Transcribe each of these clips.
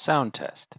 Sound test.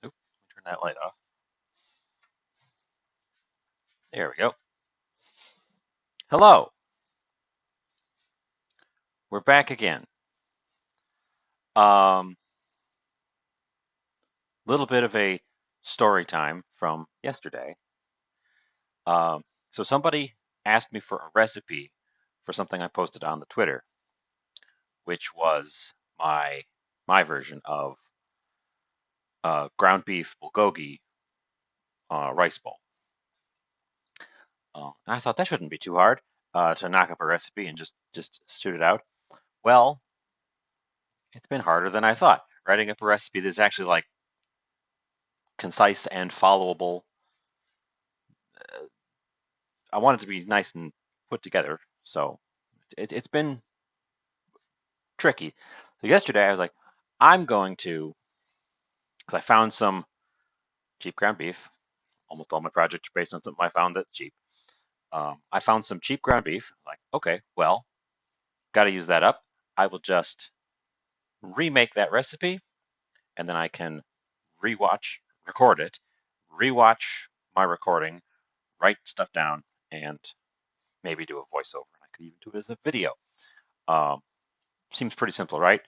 Oop, turn that light off. There we go. Hello. We're back again. Little bit of a story time from yesterday. So somebody asked me for a recipe for something I posted on the Twitter, which was my version of ground beef bulgogi rice bowl. I thought that shouldn't be too hard to knock up a recipe and just shoot it out. Well, it's been harder than I thought. Writing up a recipe that's actually like concise and followable. I want it to be nice and put together, so it's been tricky. So yesterday I was like, I'm going to, because I found some cheap ground beef. Almost all my projects are based on something I found that's cheap. I found some cheap ground beef. Like, okay, well, got to use that up. I will just remake that recipe, and then I can record it, rewatch my recording, write stuff down, and maybe do a voiceover. I could even do it as a video. Um, Seems pretty simple, right?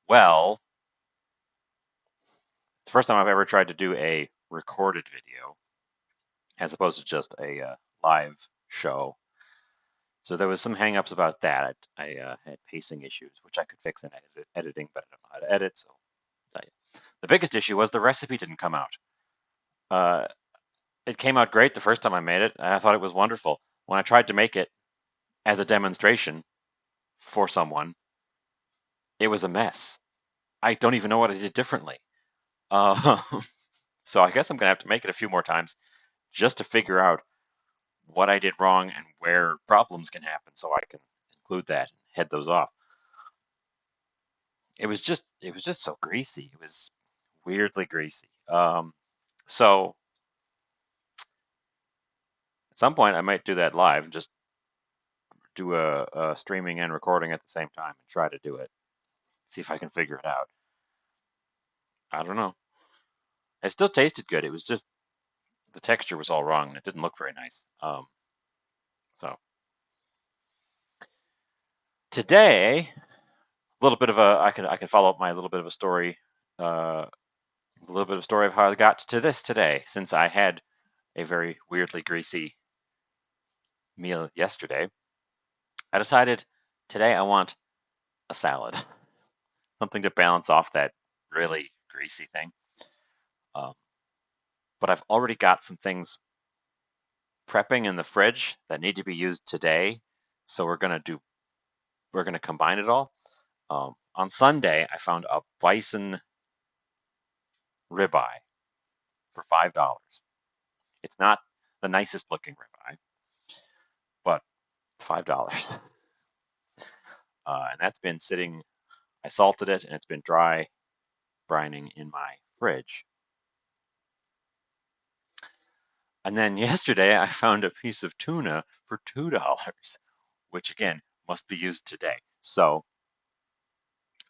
Well, it's the first time I've ever tried to do a recorded video as opposed to just a live show. So there was some hangups about that. I had pacing issues, which I could fix in editing, but I don't know how to edit. So the biggest issue was the recipe didn't come out. Uh, it came out great the first time I made it, and I thought it was wonderful. When I tried to make it as a demonstration for someone, it was a mess. I don't even know what I did differently. Uh, so I guess I'm gonna have to make it a few more times just to figure out what I did wrong and where problems can happen, so I can include that and head those off. It was just so greasy. It was weirdly greasy. So at some point I might do that live and just do a streaming and recording at the same time and try to do it. See if I can figure it out. I don't know. It still tasted good. It was just the texture was all wrong and it didn't look very nice. So today, a little bit of a I can follow up my little bit of a story, a little bit of story of how I got to this today, since I had a very weirdly greasy meal yesterday. I decided Today I want a salad, something to balance off that really greasy thing. Um, but I've already got some things prepping in the fridge that need to be used today, so we're gonna combine it all. On Sunday, I found a bison ribeye for $5. It's not the nicest looking ribeye, but it's $5. And that's been sitting. I salted it, and it's been dry brining in my fridge. And then yesterday, I found a piece of tuna for $2, which again must be used today. So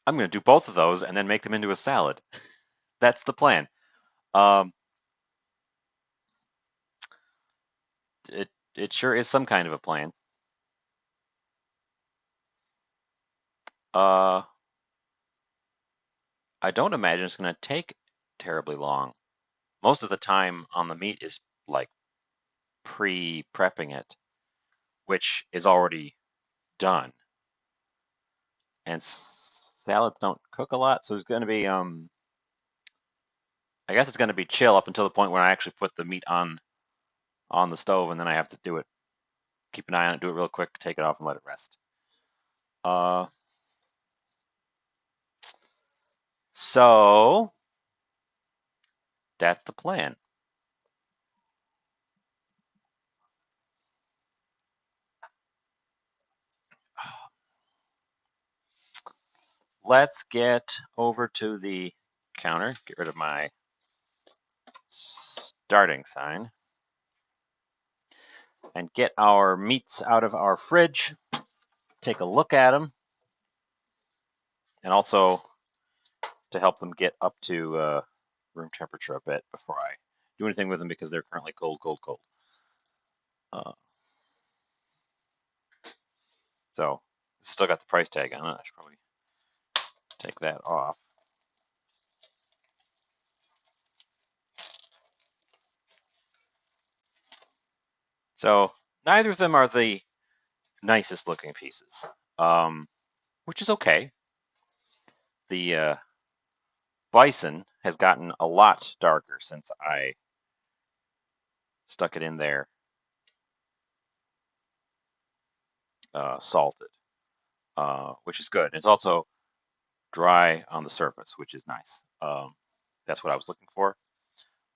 I'm going to do both of those and then make them into a salad. That's the plan. Um, it sure is some kind of a plan. Uh, I don't imagine it's going to take terribly long. Most of the time on the meat is like pre-prepping it, which is already done. And salads don't cook a lot, so it's going to be I guess it's going to be chill up until the point where I actually put the meat on the stove, and then I have to do it. Keep an eye on it, do it real quick, take it off, and let it rest. Uh, so that's the plan. Let's get over to the counter. Get rid of my starting sign and get our meats out of our fridge. Take a look at them, and also to help them get up to room temperature a bit before I do anything with them because they're currently cold, cold, cold. Uh, so still got the price tag on it. I should probably take that off. So neither of them are the nicest looking pieces, um, which is okay. The bison has gotten a lot darker since I stuck it in there salted, which is good. It's also dry on the surface, which is nice. That's what I was looking for.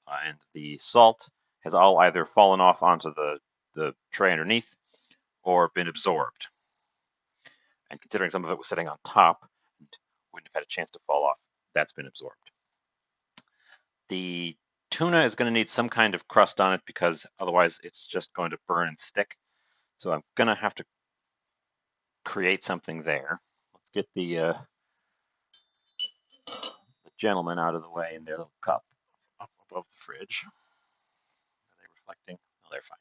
And the salt has all either fallen off onto the tray underneath or been absorbed. And considering some of it was sitting on top and wouldn't have had a chance to fall off, that's been absorbed. The tuna is going to need some kind of crust on it because otherwise it's just going to burn and stick. So I'm going to have to create something there. Let's get the gentleman out of the way in their little cup up above the fridge. Are they reflecting? No, they're fine.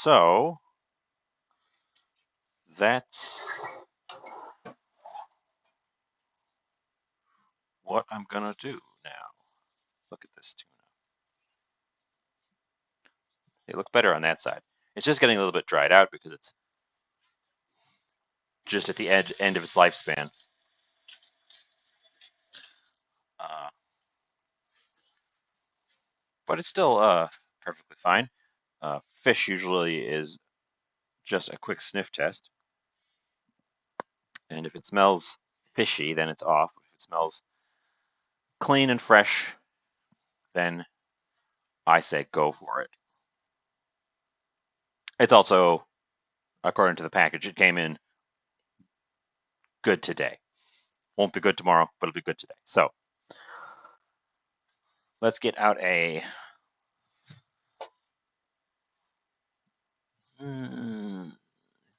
So that's what I'm going to do now. Look at this tuna. It looks better on that side. It's just getting a little bit dried out because it's just at the end of its lifespan. Uh, but it's still perfectly fine. Fish usually is just a quick sniff test. And if it smells fishy, then it's off. If it smells clean and fresh, then I say go for it. It's also, according to the package, it came in good today. Won't be good tomorrow, but it'll be good today. So let's get out a. I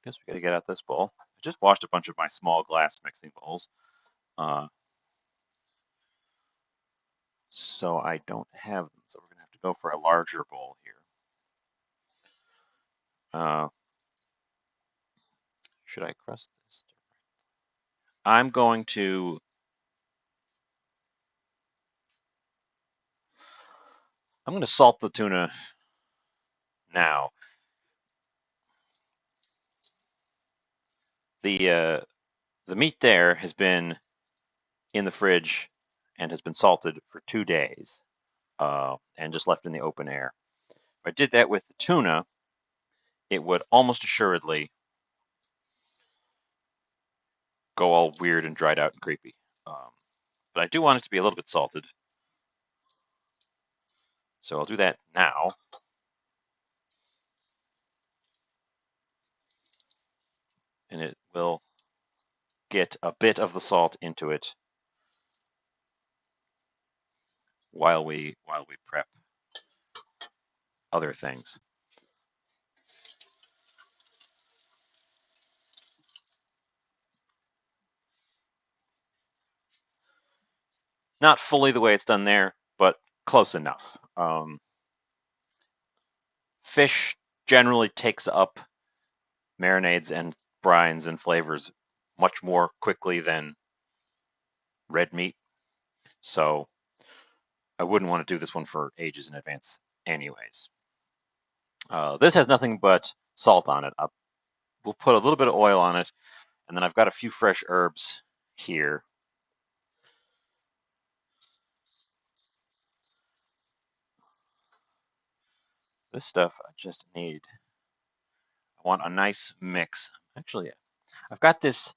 guess we got to get out this bowl. I just washed a bunch of my small glass mixing bowls. Uh, so I don't have them. So we're going to have to go for a larger bowl here. Uh, should I crust this? I'm going to salt the tuna now. The meat there has been in the fridge and has been salted for 2 days and just left in the open air. If I did that with the tuna, it would almost assuredly go all weird and dried out and creepy. Um, but I do want it to be a little bit salted. So I'll do that now. And it will get a bit of the salt into it while we prep other things. Not fully the way it's done there, but close enough. Fish generally takes up marinades and brines and flavors much more quickly than red meat. So I wouldn't want to do this one for ages in advance anyways. This has nothing but salt on it. We'll put a little bit of oil on it, and then I've got a few fresh herbs here. This stuff I just need. I want a nice mix. Actually, I've got this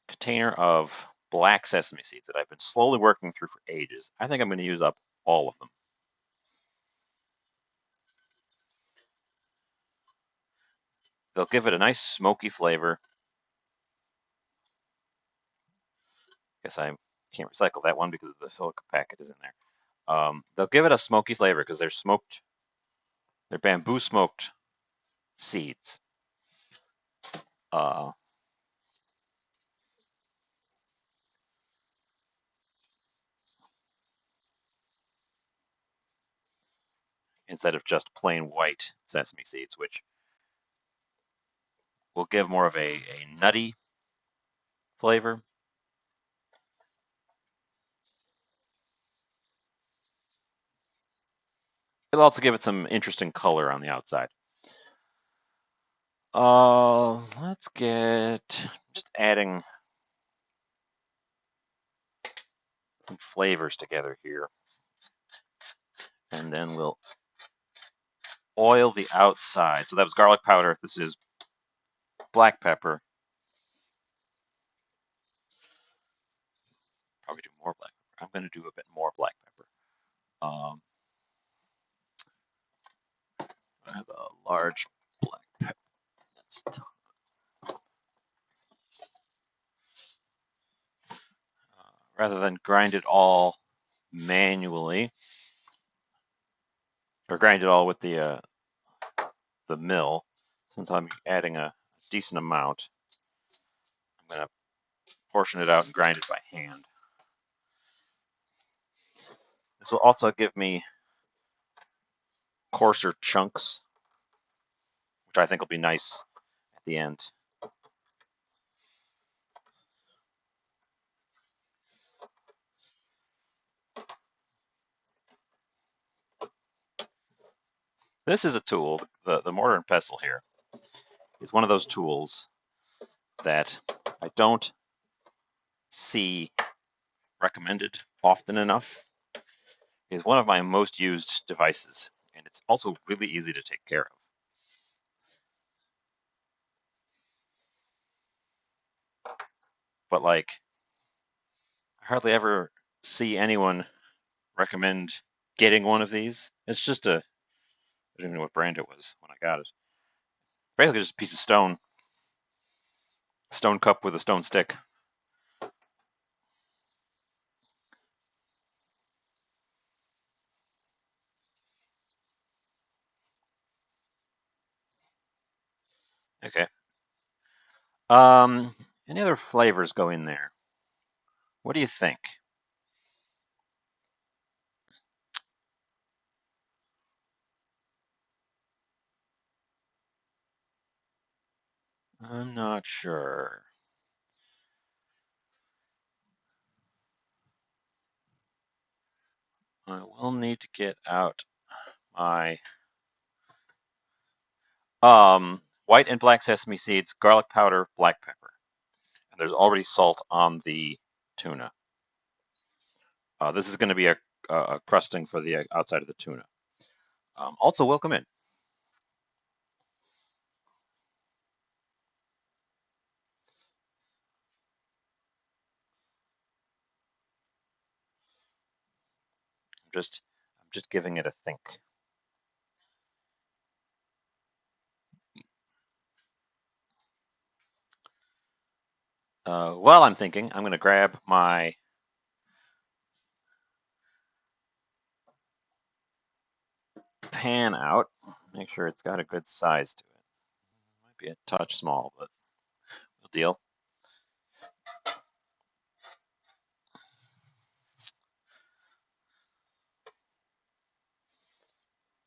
container of black sesame seeds that I've been slowly working through for ages. I think I'm going to use up all of them. They'll give it a nice smoky flavor. Guess I can't recycle that one because the silica packet is in there. They'll give it a smoky flavor because they're bamboo smoked seeds. Uh, Instead of just plain white sesame seeds, which will give more of a nutty flavor. It'll also give it some interesting color on the outside. Let's get just adding some flavors together here. And then we'll oil the outside. So that was garlic powder. This is black pepper. Probably do more black pepper. I'm going to do a bit more black pepper. I have a large black pepper. Rather than grind it all manually, or grind it all with the mill, since I'm adding a decent amount, I'm going to portion it out and grind it by hand. This will also give me coarser chunks, which I think will be nice at the end. This is a tool, the Mortar and Pestle here is one of those tools that I don't see recommended often enough. It is one of my most used devices, and it's also really easy to take care of. But like, I hardly ever see anyone recommend getting one of these. It's just I don't even know what brand it was when I got it. Basically just a piece of stone cup with a stone stick. Okay. Any other flavors go in there? What do you think? I'm not sure. I will need to get out my white and black sesame seeds, garlic powder, black pepper. There's already salt on the tuna. This is going to be a crusting for the outside of the tuna. Also, welcome in. I'm just giving it a think. While I'm thinking, I'm going to grab my pan out. Make sure it's got a good size to it. Might be a touch small, but no deal.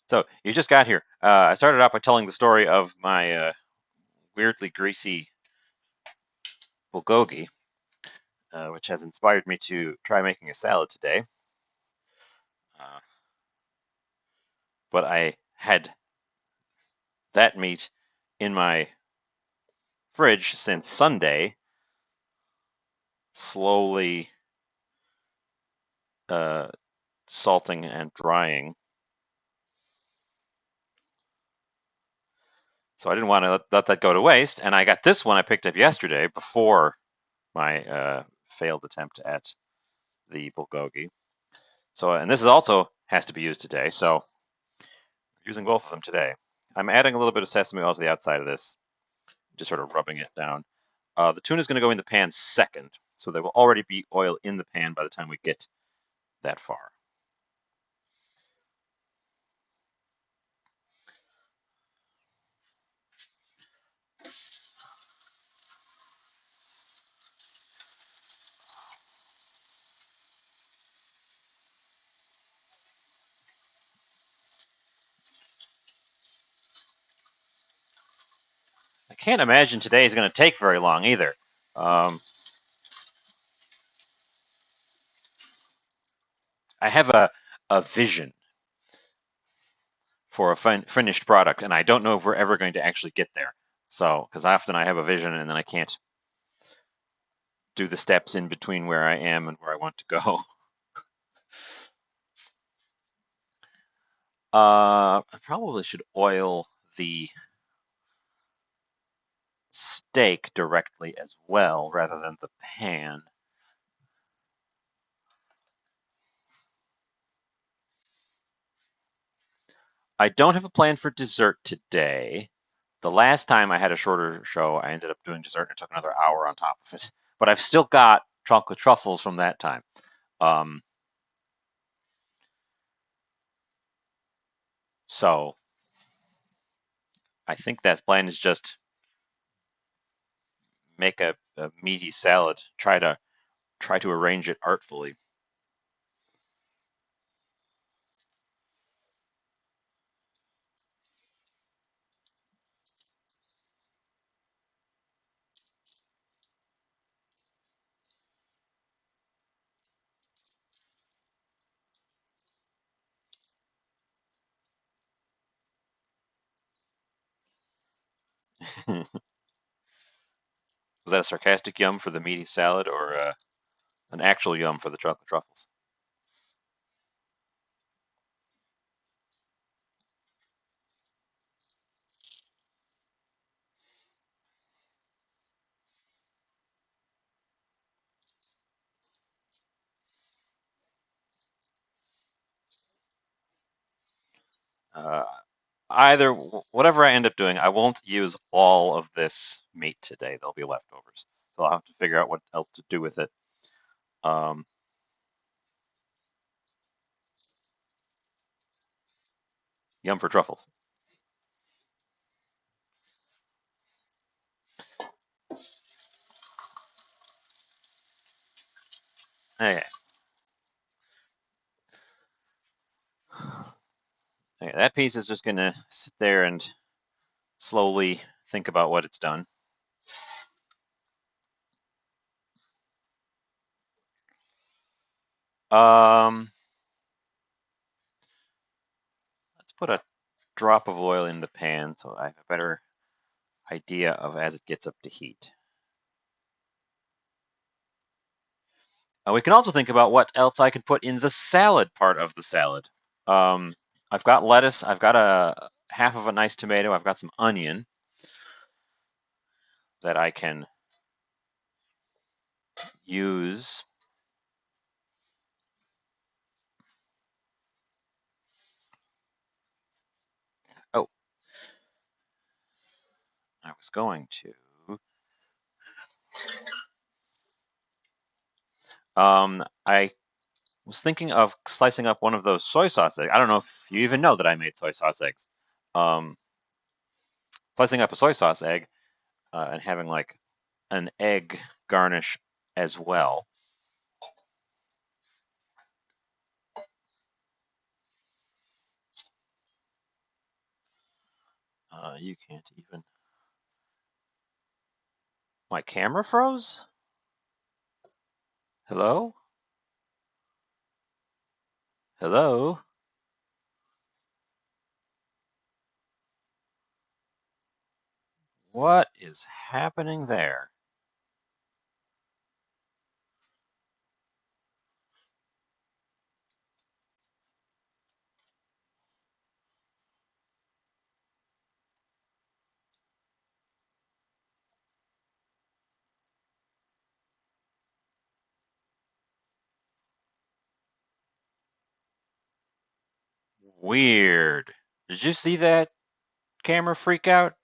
So you just got here. I started off by telling the story of my weirdly greasy bulgogi, which has inspired me to try making a salad today. But I had that meat in my fridge since Sunday, slowly salting and drying. So I didn't want to let that go to waste. And I got this one I picked up yesterday before my failed attempt at the bulgogi. So, and this is also has to be used today. So using both of them today. I'm adding a little bit of sesame oil to the outside of this, just sort of rubbing it down. The tuna is going to go in the pan second, so there will already be oil in the pan by the time we get that far. I can't imagine today is going to take very long either. I have a vision for a finished product, and I don't know if we're ever going to actually get there. So, because often I have a vision and then I can't do the steps in between where I am and where I want to go. I probably should oil the steak directly as well rather than the pan. I don't have a plan for dessert today. The last time I had a shorter show, I ended up doing dessert and it took another hour on top of it. But I've still got chocolate truffles from that time. So I think that plan is just make a meaty salad. Try to arrange it artfully. Was that a sarcastic yum for the meaty salad or an actual yum for the chocolate truffles? Uh, whatever I end up doing, I won't use all of this meat today. There'll be leftovers, so I'll have to figure out what else to do with it. Um, Yum for truffles. Okay. Okay, that piece is just gonna sit there and slowly think about what it's done. Um, let's put a drop of oil in the pan so I have a better idea of as it gets up to heat. We can also think about what else I can put in the salad part of the salad. Um, I've got lettuce. I've got a half of a nice tomato. I've got some onion that I can use. Oh, I was going to. I was thinking of slicing up one of those soy sauce eggs. I don't know if you even know that I made soy sauce eggs. Um, Slicing up a soy sauce egg and having like an egg garnish as well. You can't even. My camera froze? Hello? Hello? What is happening there? Weird. Did you see that camera freak out?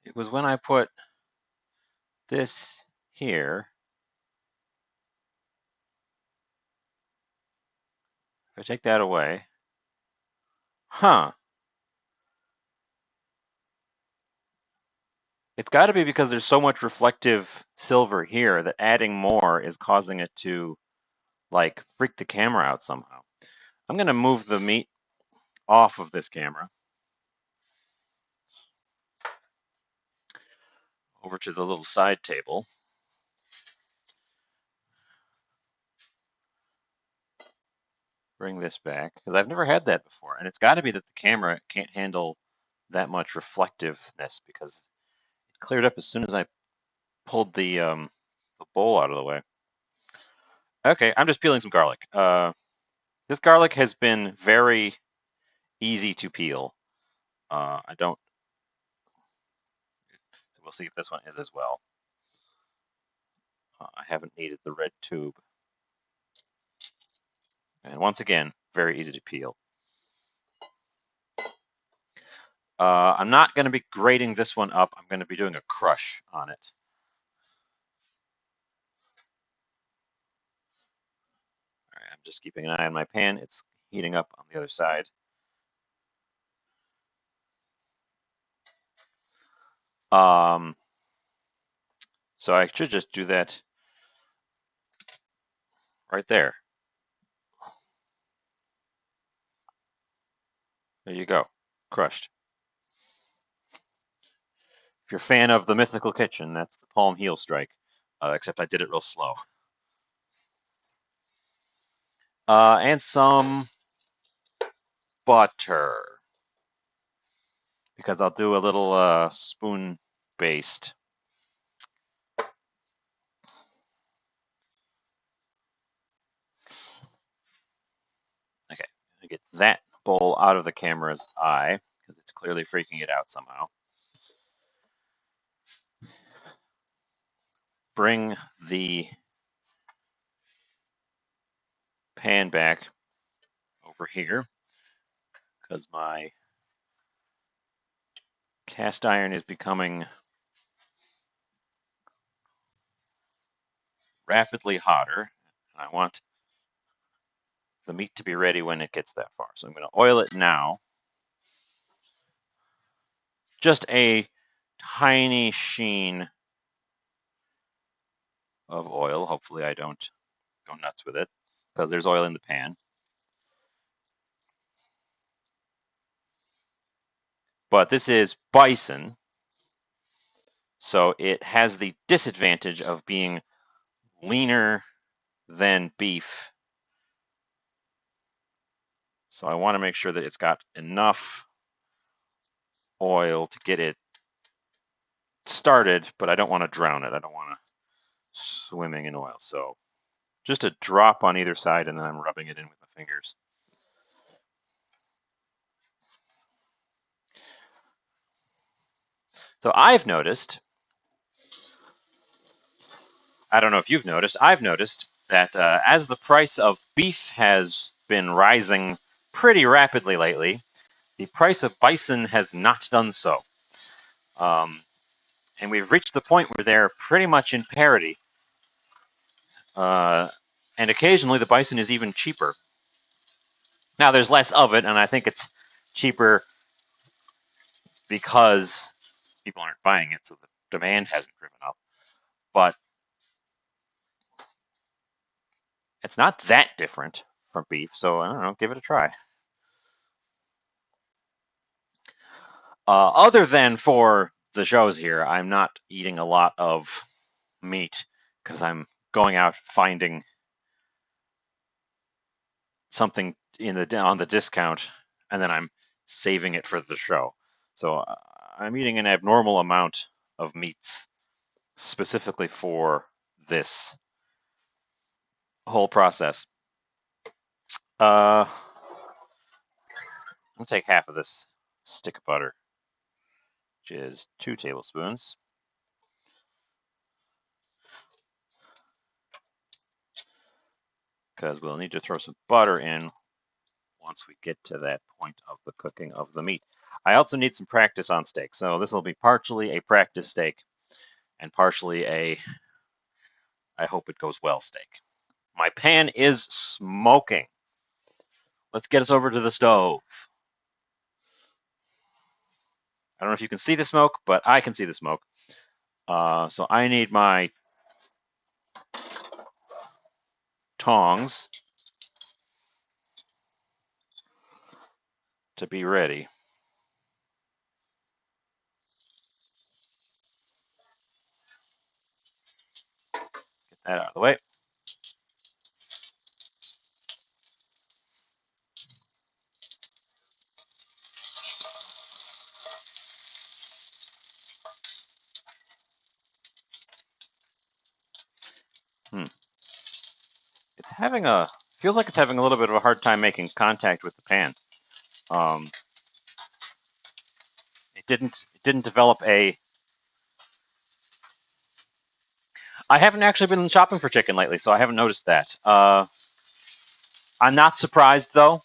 It was when I put this here. If I take that away. Huh. It's got to be because there's so much reflective silver here that adding more is causing it to, like, freak the camera out somehow. I'm going to move the meat off of this camera over to the little side table. Bring this back because I've never had that before. And it's got to be that the camera can't handle that much reflectiveness because it cleared up as soon as I pulled the bowl out of the way. Okay, I'm just peeling some garlic. This garlic has been very easy to peel. I don't. So we'll see if this one is as well. I haven't needed the red tube. And once again, very easy to peel. I'm not going to be grating this one up. I'm going to be doing a crush on it. All right, I'm just keeping an eye on my pan. It's heating up on the other side. Um, so I should just do that right there. There you go, crushed. If you're a fan of the Mythical Kitchen, that's the palm heel strike, except I did it real slow. And some butter, because I'll do a little spoon based. Okay, I get that bowl out of the camera's eye because it's clearly freaking it out somehow. Bring the pan back over here because my cast iron is becoming rapidly hotter. I want the meat to be ready when it gets that far. So I'm going to oil it now. Just a tiny sheen of oil. Hopefully I don't go nuts with it because there's oil in the pan. But this is bison, so it has the disadvantage of being leaner than beef. So I want to make sure that it's got enough oil to get it started, but I don't want to drown it. I don't want to swimming in oil. So just a drop on either side, and then I'm rubbing it in with my fingers. So I've noticed, I don't know if you've noticed, I've noticed that as the price of beef has been rising pretty rapidly lately, the price of bison has not done so. And we've reached the point where they're pretty much in parity. And occasionally the bison is even cheaper. Now there's less of it, and I think it's cheaper because people aren't buying it, so the demand hasn't driven up. But it's not that different from beef, so I don't know, give it a try. Other than for the shows here, I'm not eating a lot of meat because I'm going out finding something on the discount, and then I'm saving it for the show. So I'm eating an abnormal amount of meats specifically for this whole process. I'll take half of this stick of butter, which is 2 tablespoons. Because we'll need to throw some butter in once we get to that point of the cooking of the meat. I also need some practice on steak, so this will be partially a practice steak and partially a I hope it goes well steak. My pan is smoking. Let's get us over to the stove. I don't know if you can see the smoke, but I can see the smoke. So I need my tongs to be ready. Get that out of the way. It's feels like it's having a little bit of a hard time making contact with the pan. It didn't develop a. I haven't actually been shopping for chicken lately, so I haven't noticed that. I'm not surprised though.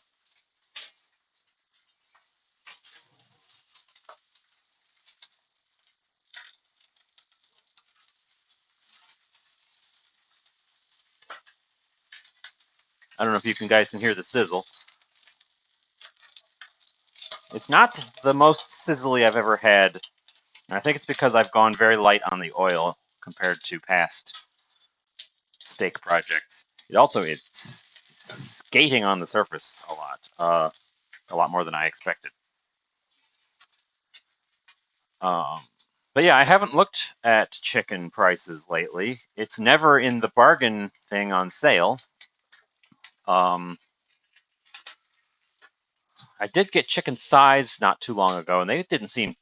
I don't know if you guys can hear the sizzle. It's not the most sizzly I've ever had. And I think it's because I've gone very light on the oil compared to past steak projects. It's skating on the surface a lot more than I expected. Um, but yeah, I haven't looked at chicken prices lately. It's never in the bargain thing on sale. I did get chicken thighs not too long ago, and they didn't seem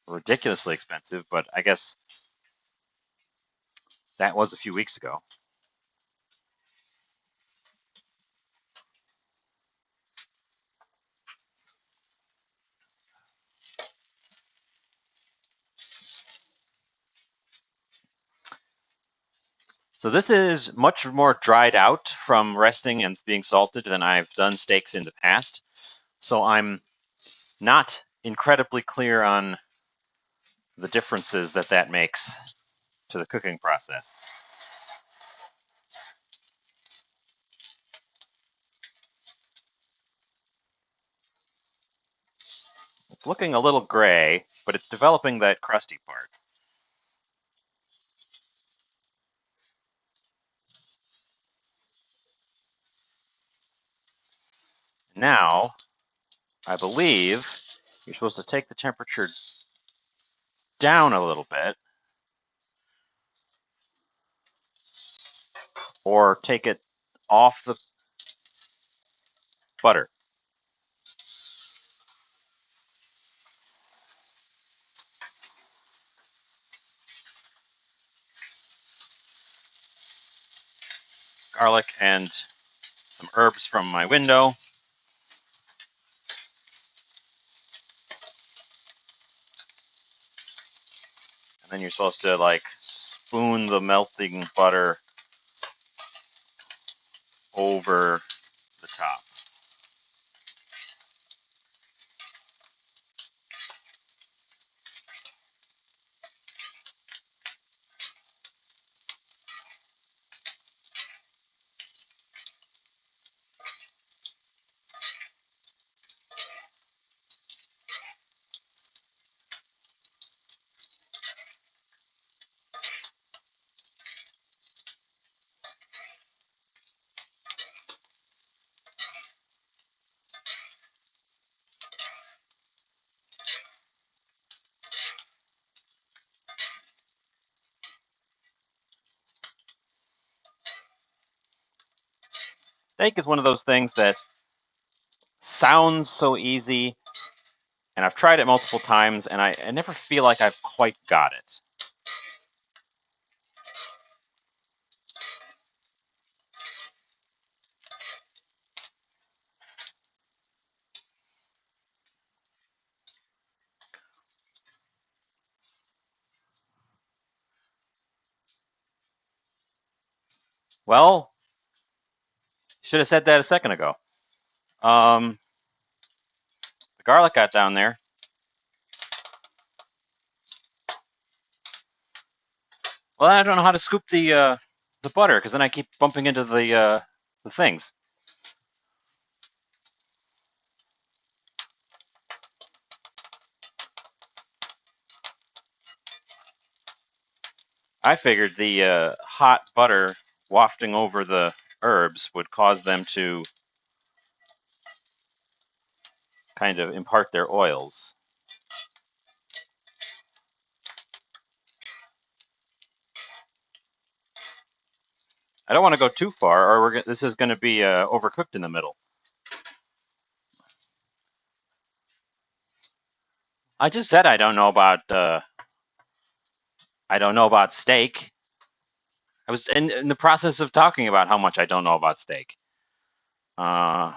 ridiculously expensive, but I guess that was a few weeks ago. So this is much more dried out from resting and being salted than I've done steaks in the past. So I'm not incredibly clear on the differences that makes to the cooking process. It's looking a little gray, but it's developing that crusty part. Now, I believe you're supposed to take the temperature down a little bit, or take it off the butter. garlic and some herbs from my window. And then you're supposed to like spoon the melting butter over the top. Steak is one of those things that sounds so easy, and I've tried it multiple times, and I never feel like I've quite got it. Well, should have said that a second ago. The garlic got down there. Well, I don't know how to scoop the butter because then I keep bumping into the things. I figured the hot butter wafting over the herbs would cause them to kind of impart their oils. I don't want to go too far, or this is going to be overcooked in the middle. I just said I don't know about steak. I was in the process of talking about how much I don't know about steak. I'm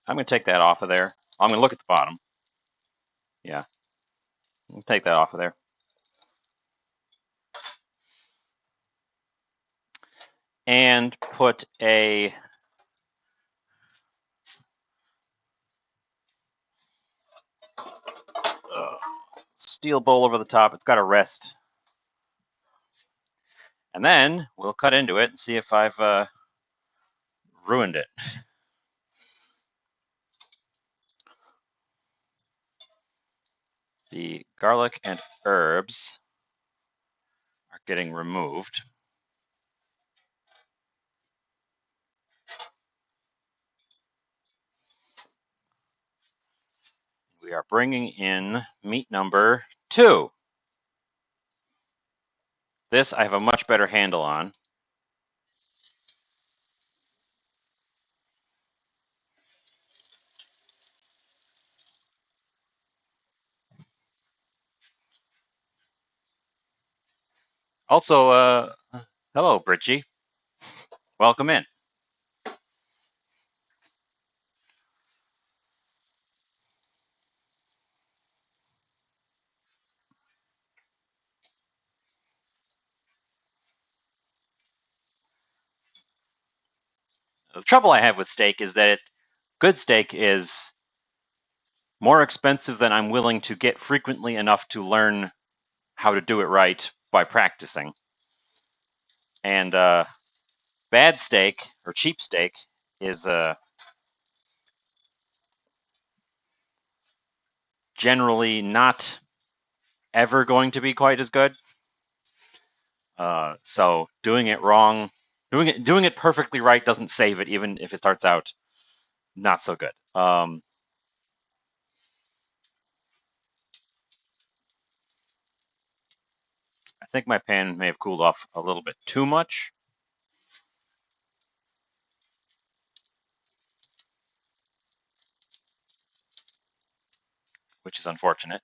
going to take that off of there. I'm going to look at the bottom. Yeah, I'll take that off of there. And put a steel bowl over the top. It's got to rest. And then we'll cut into it and see if I've ruined it. The garlic and herbs are getting removed. We are bringing in meat number 2. This I have a much better handle on. Also, hello, Bridgie. Welcome in. The trouble I have with steak is that good steak is more expensive than I'm willing to get frequently enough to learn how to do it right by practicing. And bad steak or cheap steak is generally not ever going to be quite as good. So doing it wrong, doing it perfectly right doesn't save it, even if it starts out not so good. I think my pan may have cooled off a little bit too much. which is unfortunate,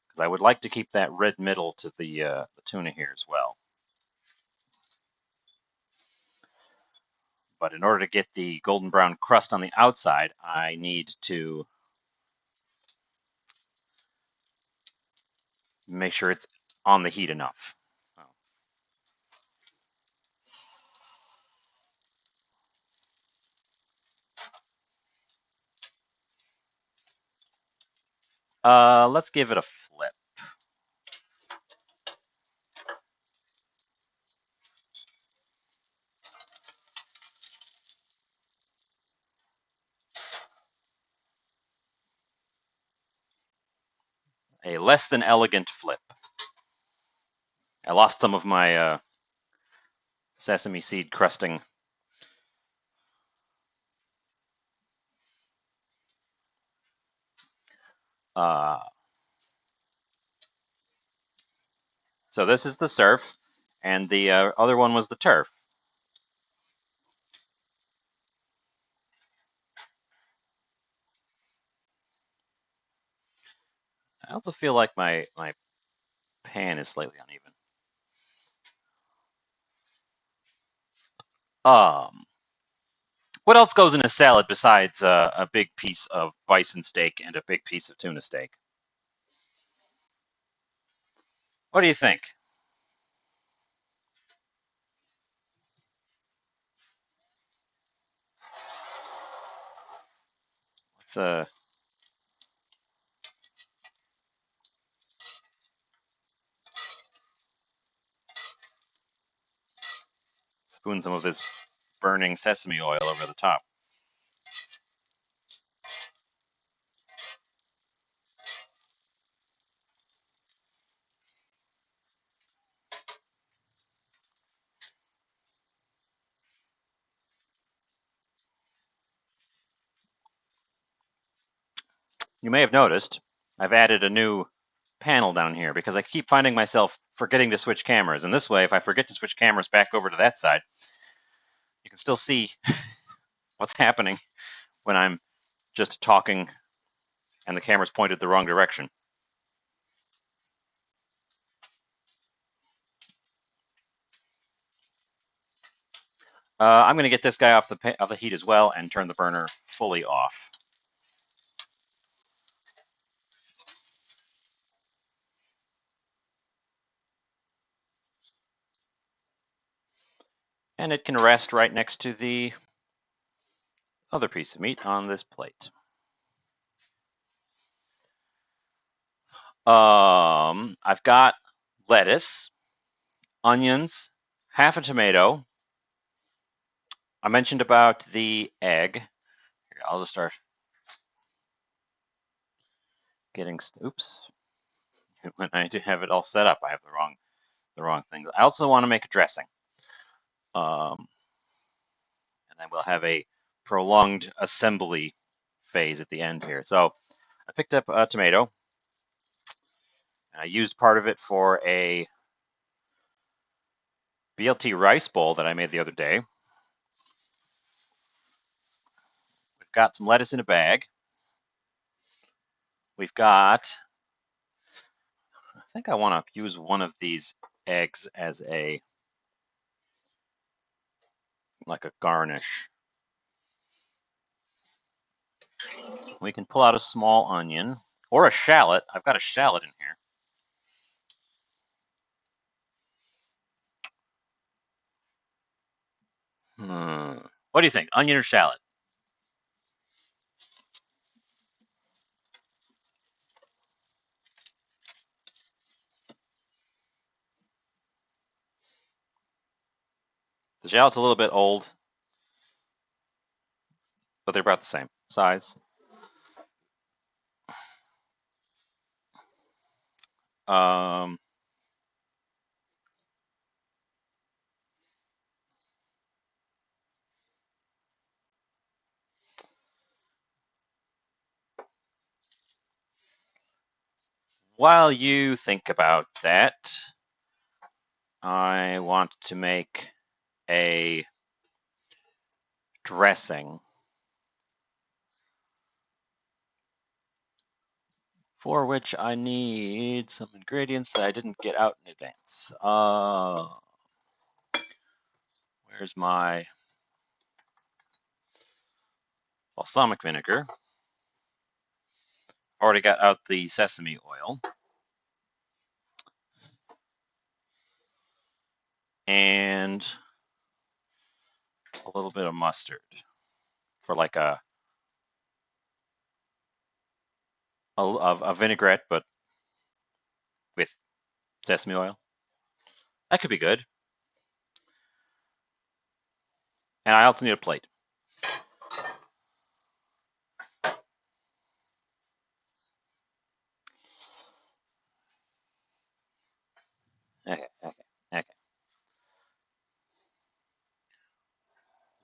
because I would like to keep that red middle to the tuna here as well. But in order to get the golden brown crust on the outside, I need to make sure it's on the heat enough. Let's give it a flip. A less than elegant flip. I lost some of my sesame seed crusting. So this is the surf, and the other one was the turf. I also feel like my pan is slightly uneven. What else goes in a salad besides a big piece of bison steak and a big piece of tuna steak? What do you think? Let's spoon some of this burning sesame oil over the top. You may have noticed I've added a new panel down here because I keep finding myself forgetting to switch cameras. And this way, if I forget to switch cameras back over to that side, you can still see what's happening when I'm just talking and the camera's pointed the wrong direction. I'm going to get this guy off the heat as well and turn the burner fully off. And it can rest right next to the other piece of meat on this plate. I've got lettuce, onions, half a tomato. I mentioned about the egg. Here, I'll just start getting. Oops. When I do have it all set up, I have the wrong thing. I also want to make a dressing. And then we'll have a prolonged assembly phase at the end here. So I picked up a tomato. And I used part of it for a BLT rice bowl that I made the other day. We've got some lettuce in a bag. We've got, I think I want to use one of these eggs as like a garnish. We can pull out a small onion or a shallot. I've got a shallot in here. What do you think, onion or shallot? The shallot's a little bit old, but they're about the same size. Um, while you think about that, I want to make a dressing. for which I need some ingredients that I didn't get out in advance. Where's my balsamic vinegar? Already got out the sesame oil. And a little bit of mustard for like a vinaigrette, but with sesame oil. That could be good. And I also need a plate. Okay.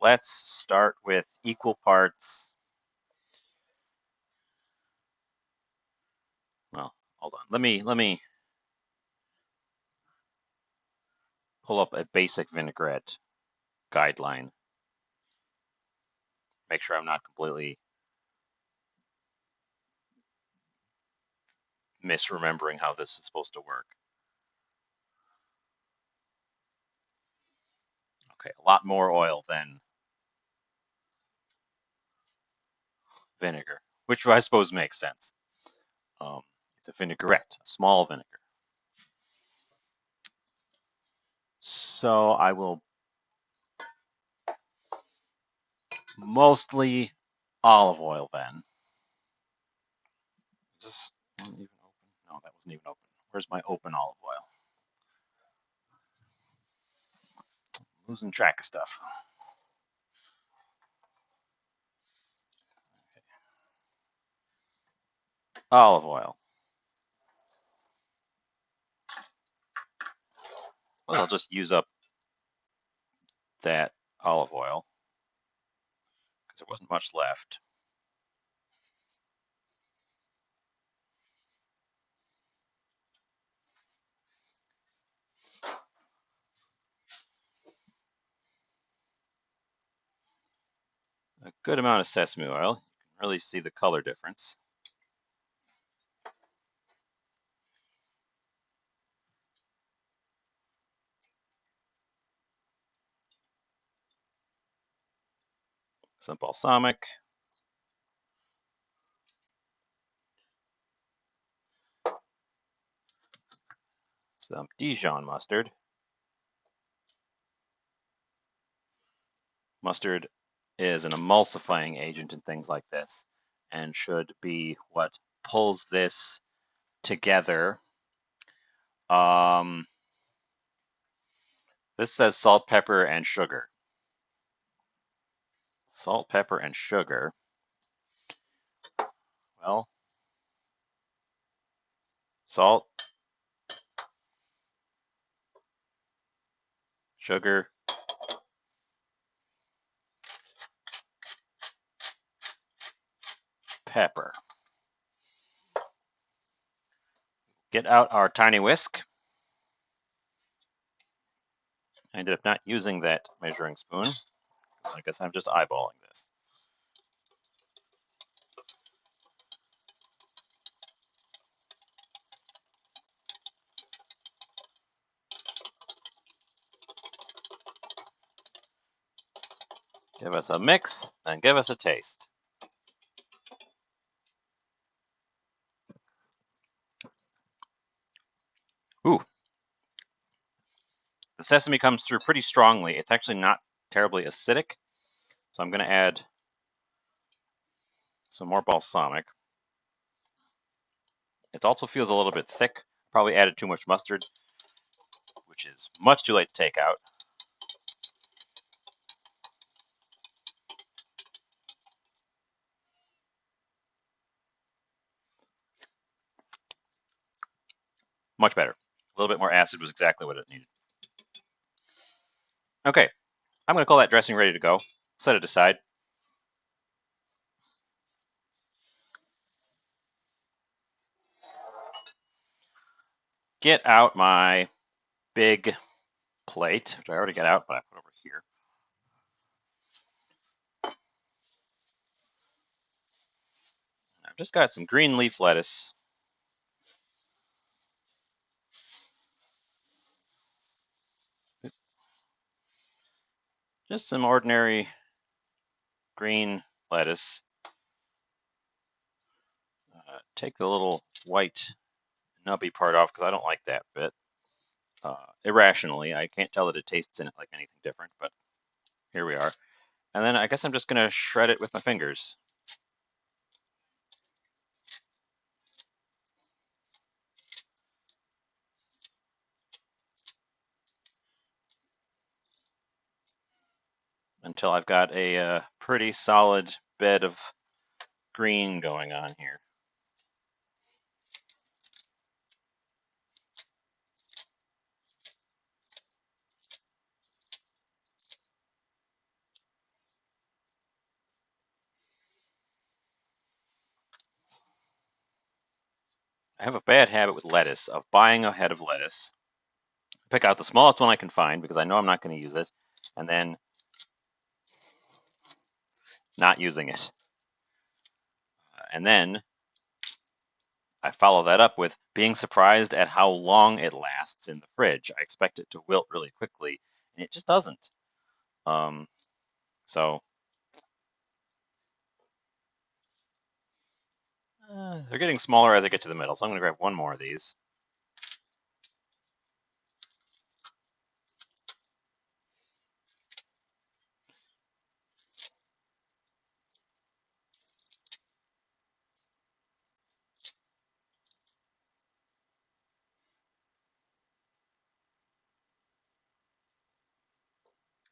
Let's start with equal parts. Well, hold on. Let me pull up a basic vinaigrette guideline. Make sure I'm not completely misremembering how this is supposed to work. Okay, a lot more oil than vinegar, which I suppose makes sense. It's a vinaigrette, a small vinegar. So I will mostly olive oil then. Is this one even open? No, that wasn't even open. Where's my open olive oil? Losing track of stuff. Okay. Olive oil. Well, I'll just use up that olive oil because there wasn't much left. A good amount of sesame oil. You can really see the color difference. Some balsamic. Some Dijon mustard. Mustard is an emulsifying agent in things like this and should be what pulls this together. This says salt, pepper, and sugar. Salt, pepper, and sugar. Well, salt, sugar, pepper. Get out our tiny whisk. I ended up not using that measuring spoon. I guess I'm just eyeballing this. Give us a mix and give us a taste. Ooh. The sesame comes through pretty strongly. It's actually not terribly acidic. So I'm going to add some more balsamic. It also feels a little bit thick. Probably added too much mustard, which is much too late to take out. Much better. A little bit more acid was exactly what it needed. Okay, I'm going to call that dressing ready to go. Set it aside. Get out my big plate, which I already got out, but I put over here. I've just got some green leaf lettuce Just some ordinary green lettuce. Take the little white nubby part off because I don't like that bit. Irrationally, I can't tell that it tastes in it like anything different, but here we are. And then I guess I'm just going to shred it with my fingers. Until I've got a pretty solid bed of green going on here. I have a bad habit with lettuce of buying a head of lettuce, pick out the smallest one I can find because I know I'm not going to use it, and then not using it. And then I follow that up with being surprised at how long it lasts in the fridge. I expect it to wilt really quickly, and it just doesn't. So they're getting smaller as I get to the middle, so I'm going to grab one more of these.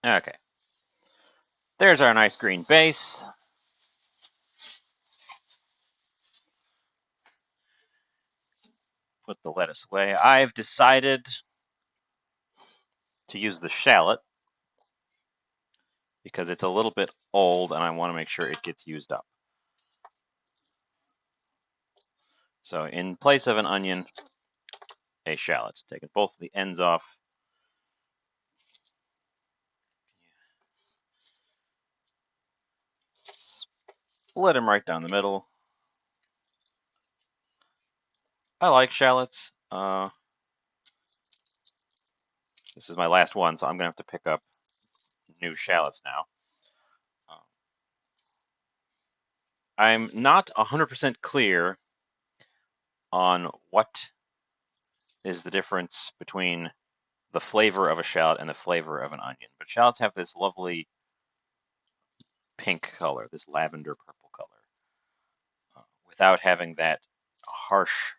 Okay. There's our nice green base. Put the lettuce away. I've decided to use the shallot because it's a little bit old and I want to make sure it gets used up. So in place of an onion, a shallot. Taking both of the ends off. Split them right down the middle. I like shallots. This is my last one, so I'm going to have to pick up new shallots now. I'm not 100% clear on what is the difference between the flavor of a shallot and the flavor of an onion. But shallots have this lovely pink color, this lavender purple color, without having that harsh.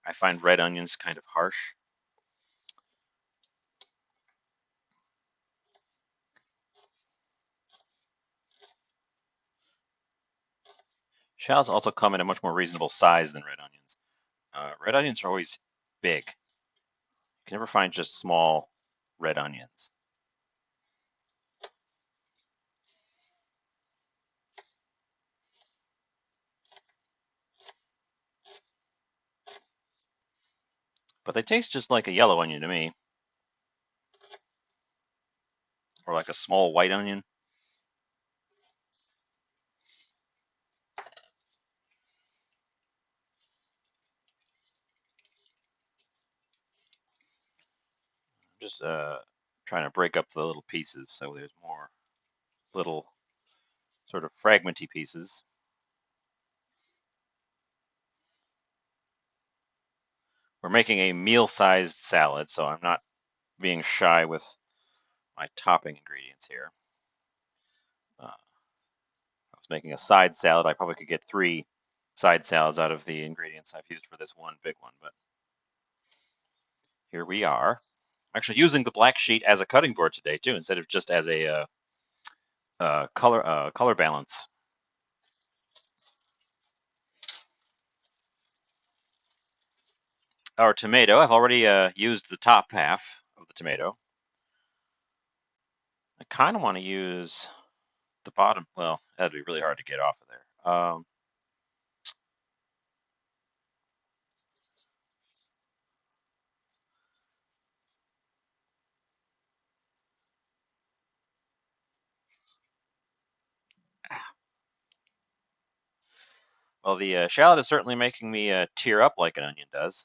I find red onions kind of harsh. Shallots also come in a much more reasonable size than red onions. Red onions are always big. You can never find just small red onions. But they taste just like a yellow onion to me. Or like a small white onion. I'm just trying to break up the little pieces so there's more little sort of fragmenty pieces. We're making a meal-sized salad, so I'm not being shy with my topping ingredients here. If I was making a side salad, I probably could get 3 side salads out of the ingredients I've used for this one big one, but here we are. I'm actually using the black sheet as a cutting board today too, instead of just as a color balance. Our tomato, I've already used the top half of the tomato. I kind of want to use the bottom. Well, that'd be really hard to get off of there. Well, the shallot is certainly making me tear up like an onion does.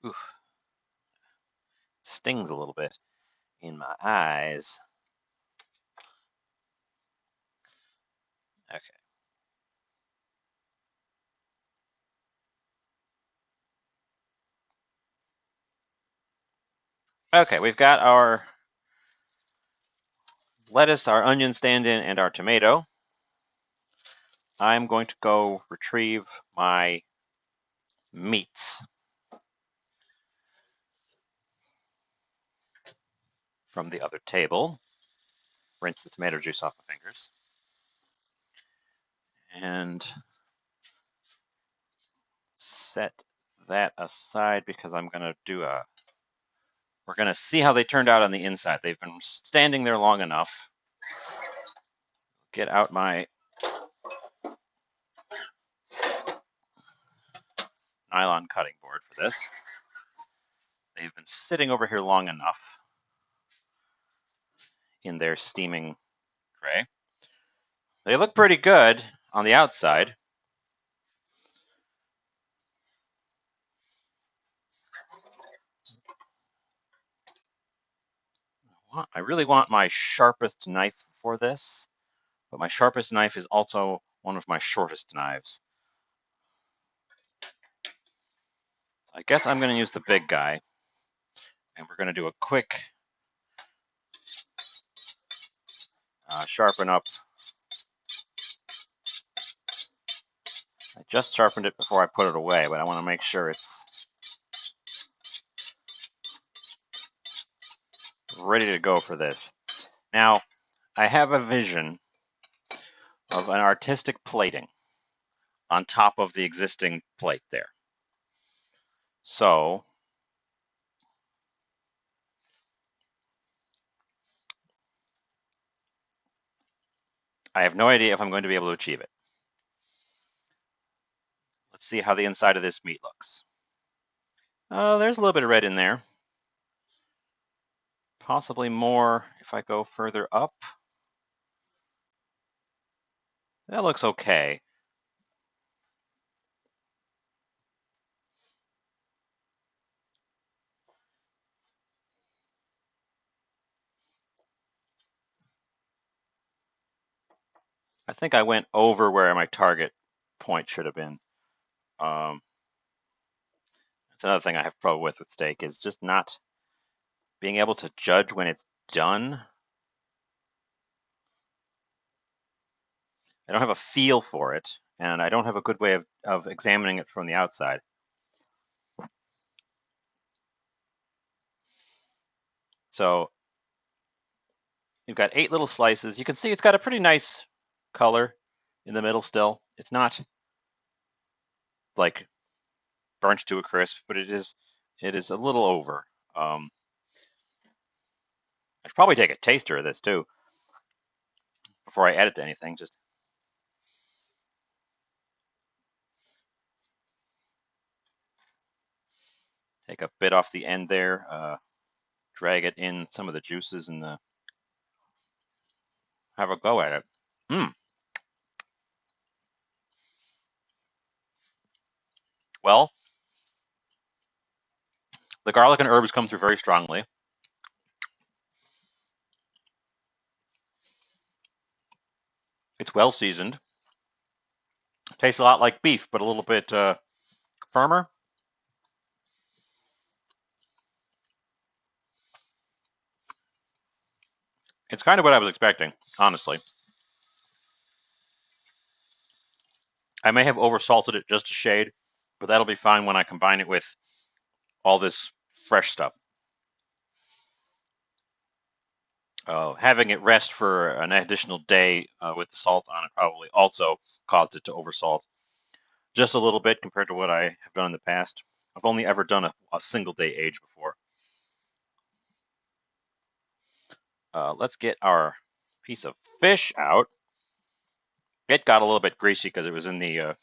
Oof, stings a little bit in my eyes. Okay. Okay, we've got our lettuce, our onion stand-in, and our tomato. I'm going to go retrieve my meats from the other table. Rinse the tomato juice off my fingers. And set that aside because I'm going to do a... We're going to see how they turned out on the inside. They've been standing there long enough. Get out my nylon cutting board for this. They've been sitting over here long enough in their steaming tray. They look pretty good on the outside. I really want my sharpest knife for this, but my sharpest knife is also one of my shortest knives. So I guess I'm going to use the big guy, and we're going to do a quick sharpen up. I just sharpened it before I put it away, but I want to make sure it's ready to go for this. Now, I have a vision of an artistic plating on top of the existing plate there. So I have no idea if I'm going to be able to achieve it. Let's see how the inside of this meat looks. Oh, there's a little bit of red in there. Possibly more if I go further up. That looks okay. I think I went over where my target point should have been. That's another thing I have trouble with steak is just not being able to judge when it's done. I don't have a feel for it, and I don't have a good way of examining it from the outside. So you've got 8 little slices. You can see it's got a pretty nice color in the middle still. It's not like burnt to a crisp, but it is a little over. I should probably take a taster of this too before I add it to anything. Just take a bit off the end there, drag it in some of the juices, and have a go at it. Mmm. Well, the garlic and herbs come through very strongly. It's well seasoned. Tastes a lot like beef, but a little bit firmer. It's kind of what I was expecting, honestly. I may have oversalted it just a shade, but that'll be fine when I combine it with all this fresh stuff. Having it rest for an additional day with the salt on it probably also caused it to oversalt just a little bit compared to what I have done in the past. I've only ever done a single day age before. Let's get our piece of fish out. It got a little bit greasy because it was in the,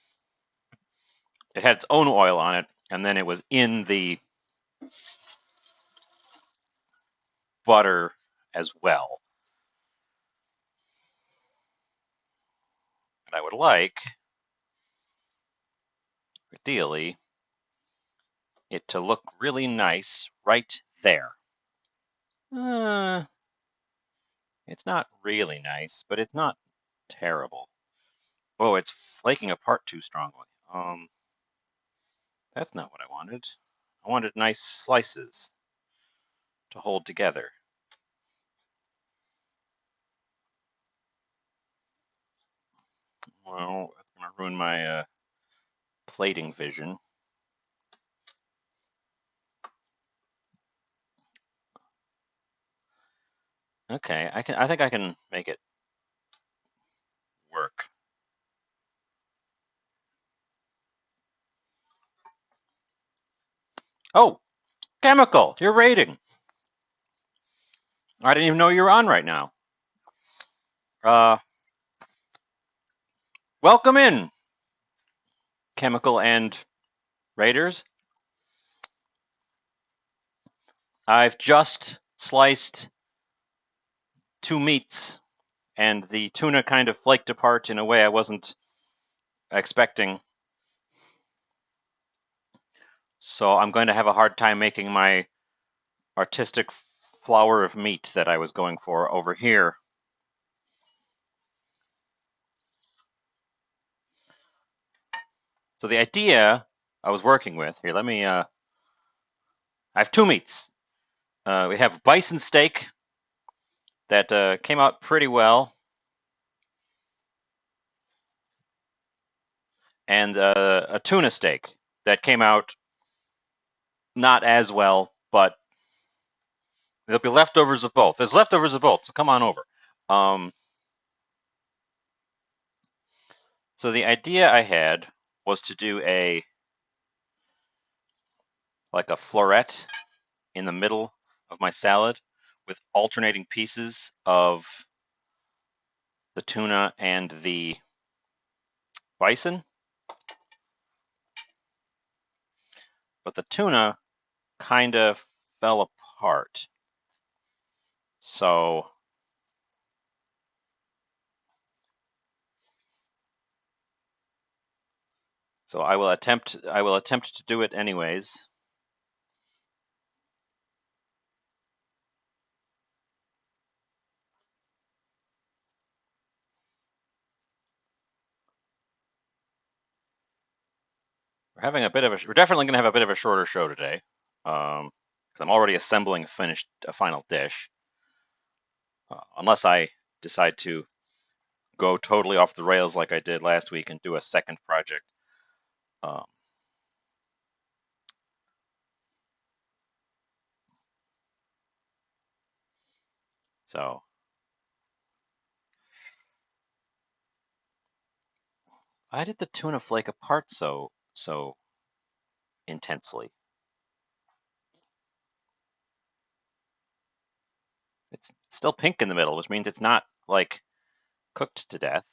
it had its own oil on it, and then it was in the butter as well. And I would like, ideally, it to look really nice right there. It's not really nice, but it's not terrible. Oh, it's flaking apart too strongly. That's not what I wanted. I wanted nice slices to hold together. Well, that's going to ruin my plating vision. Okay, I think I can make it work. Oh, Chemical, you're rating. I didn't even know you were on right now. Uh, Welcome in, Chemical and Raiders. I've just sliced 2 meats, and the tuna kind of flaked apart in a way I wasn't expecting. So I'm going to have a hard time making my artistic flower of meat that I was going for over here. So the idea I was working with here, I have 2 meats. We have bison steak that came out pretty well, and a tuna steak that came out not as well, but there'll be leftovers of both. There's leftovers of both, so come on over. So the idea I had was to do like a floret in the middle of my salad with alternating pieces of the tuna and the bison. But the tuna kind of fell apart. So I will attempt to do it anyways. We're definitely going to have a bit of a shorter show today. Because I'm already assembling a final dish. Unless I decide to go totally off the rails like I did last week and do a second project. Um, so why did the tuna flake apart so intensely? It's still pink in the middle, which means it's not like cooked to death.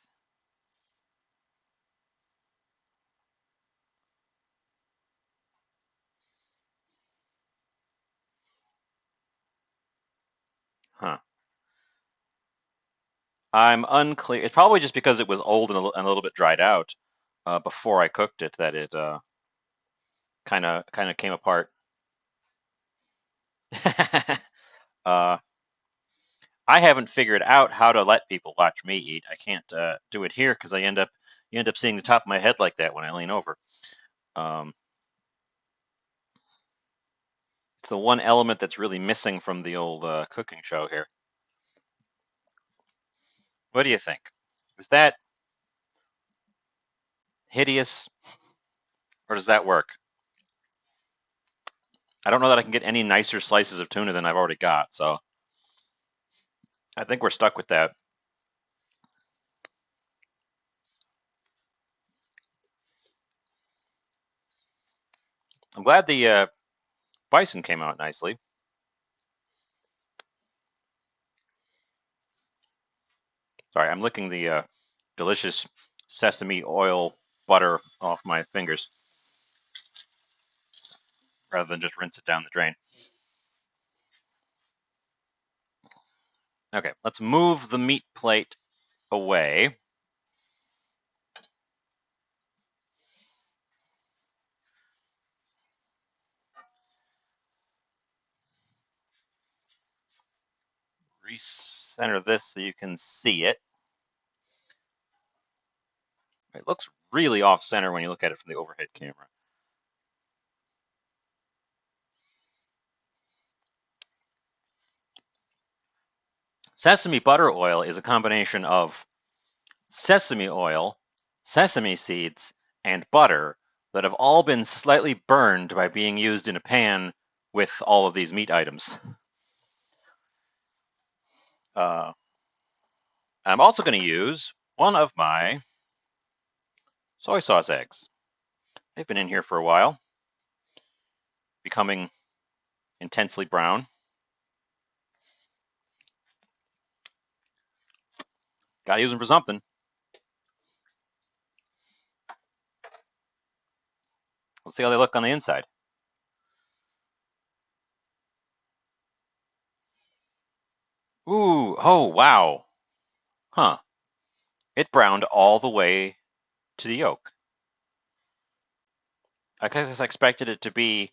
Huh. I'm unclear. It's probably just because it was old and a little bit dried out before I cooked it that it kind of came apart. uh, I haven't figured out how to let people watch me eat. I can't do it here because you end up seeing the top of my head like that when I lean over. Um, it's the one element that's really missing from the old cooking show here. What do you think? Is that hideous, or does that work? I don't know that I can get any nicer slices of tuna than I've already got, so I think we're stuck with that. I'm glad the bison came out nicely. Sorry, I'm licking the delicious sesame oil butter off my fingers rather than just rinse it down the drain. Okay, let's move the meat plate away. recenter this so you can see it. It looks really off-center when you look at it from the overhead camera. Sesame butter oil is a combination of sesame oil, sesame seeds, and butter that have all been slightly burned by being used in a pan with all of these meat items. I'm also going to use one of my soy sauce eggs. They've been in here for a while, becoming intensely brown. Gotta use them for something. Let's see how they look on the inside. Ooh, oh, wow. Huh. It browned all the way to the yolk. I guess I expected it to be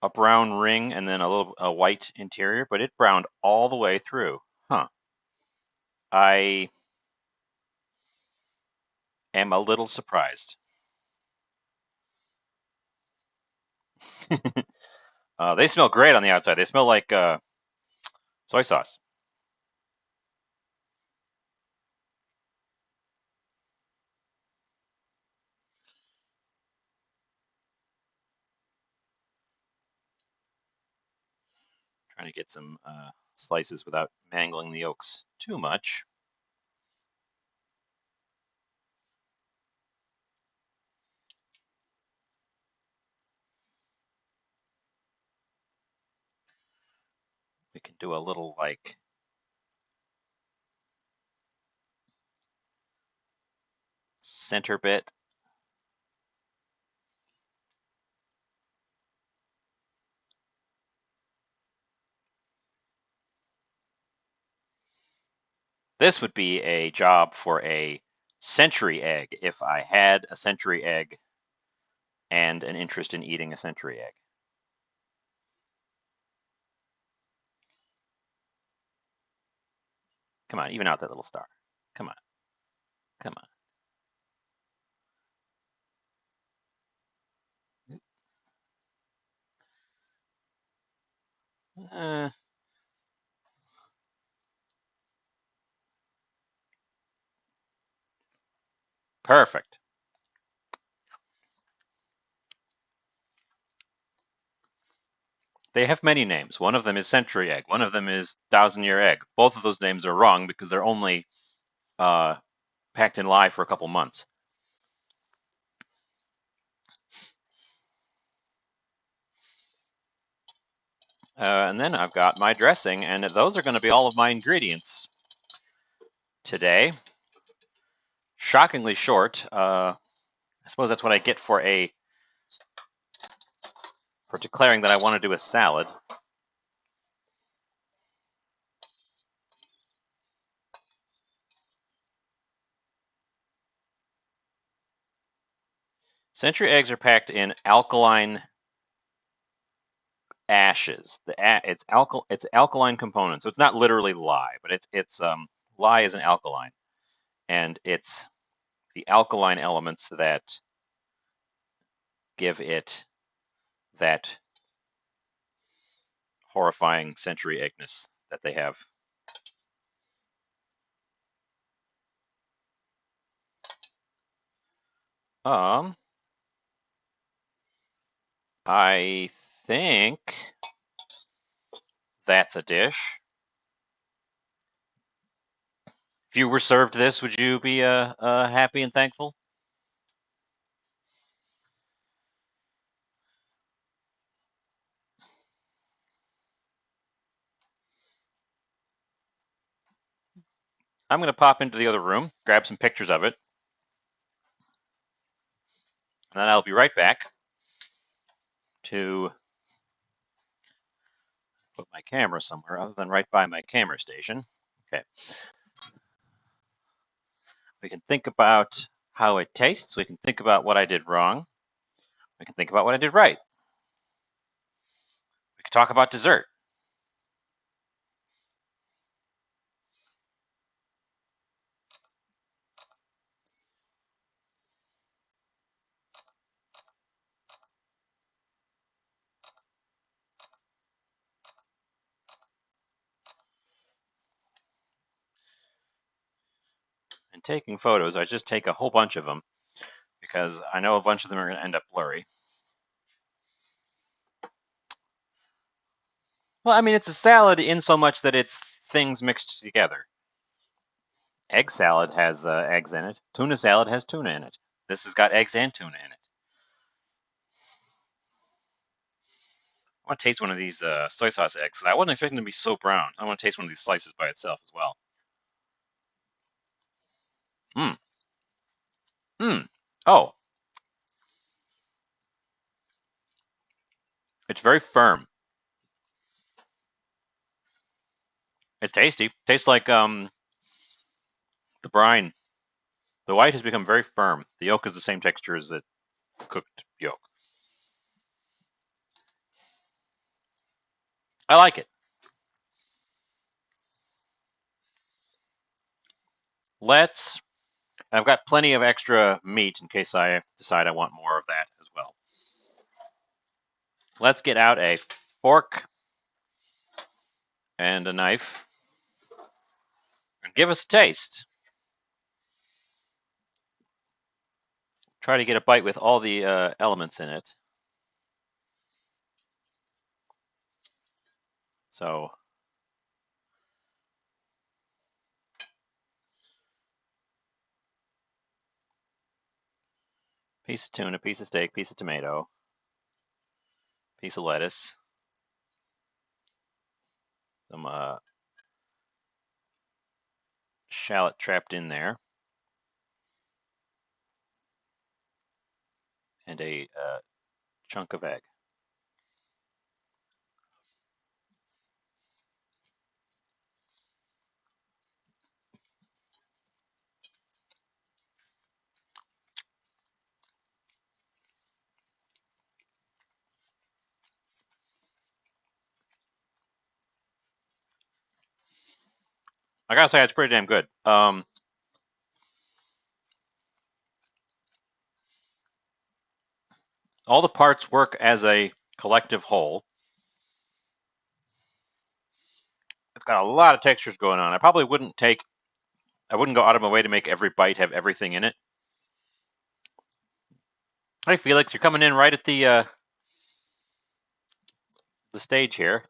a brown ring and then a white interior, but it browned all the way through. Huh. I am a little surprised. They smell great on the outside. They smell like soy sauce. Trying to get some slices without mangling the yolks too much. We can do a little like center bit. This would be a job for a century egg if I had a century egg and an interest in eating a century egg. Come on, even out that little star. Come on. Come on. Perfect. They have many names. One of them is century egg. One of them is thousand-year egg. Both of those names are wrong because they're only packed in lye for a couple months. And then I've got my dressing, and those are going to be all of my ingredients today. Shockingly short. I suppose that's what I get for declaring that I want to do a salad. Century eggs are packed in alkaline ashes. It's alkaline component, so it's not literally lye, but it's lye is an alkaline, and it's the alkaline elements that give it that horrifying century eggness that they have. I think that's a dish. If you were served this, would you be happy and thankful? I'm going to pop into the other room, grab some pictures of it, and then I'll be right back to put my camera somewhere other than right by my camera station. Okay. We can think about how it tastes. We can think about what I did wrong. We can think about what I did right. We can talk about dessert. and taking photos, I just take a whole bunch of them because I know a bunch of them are going to end up blurry. Well, I mean, it's a salad in so much that it's things mixed together. Egg salad has eggs in it. Tuna salad has tuna in it. This has got eggs and tuna in it. I want to taste one of these soy sauce eggs. I wasn't expecting them to be so brown. I want to taste one of these slices by itself as well. Mmm. Mmm. Oh, it's very firm. It's tasty. Tastes like the brine. The white has become very firm. The yolk is the same texture as the cooked yolk. I like it. Let's. I've got plenty of extra meat in case I decide I want more of that as well. Let's get out a fork and a knife and give us a taste. Try to get a bite with all the elements in it. So, piece of tuna, piece of steak, piece of tomato, piece of lettuce, some shallot trapped in there, and a chunk of egg. I gotta say, it's pretty damn good. All the parts work as a collective whole. It's got a lot of textures going on. I probably wouldn't go out of my way to make every bite have everything in it. Hey, Felix, you're coming in right at the stage here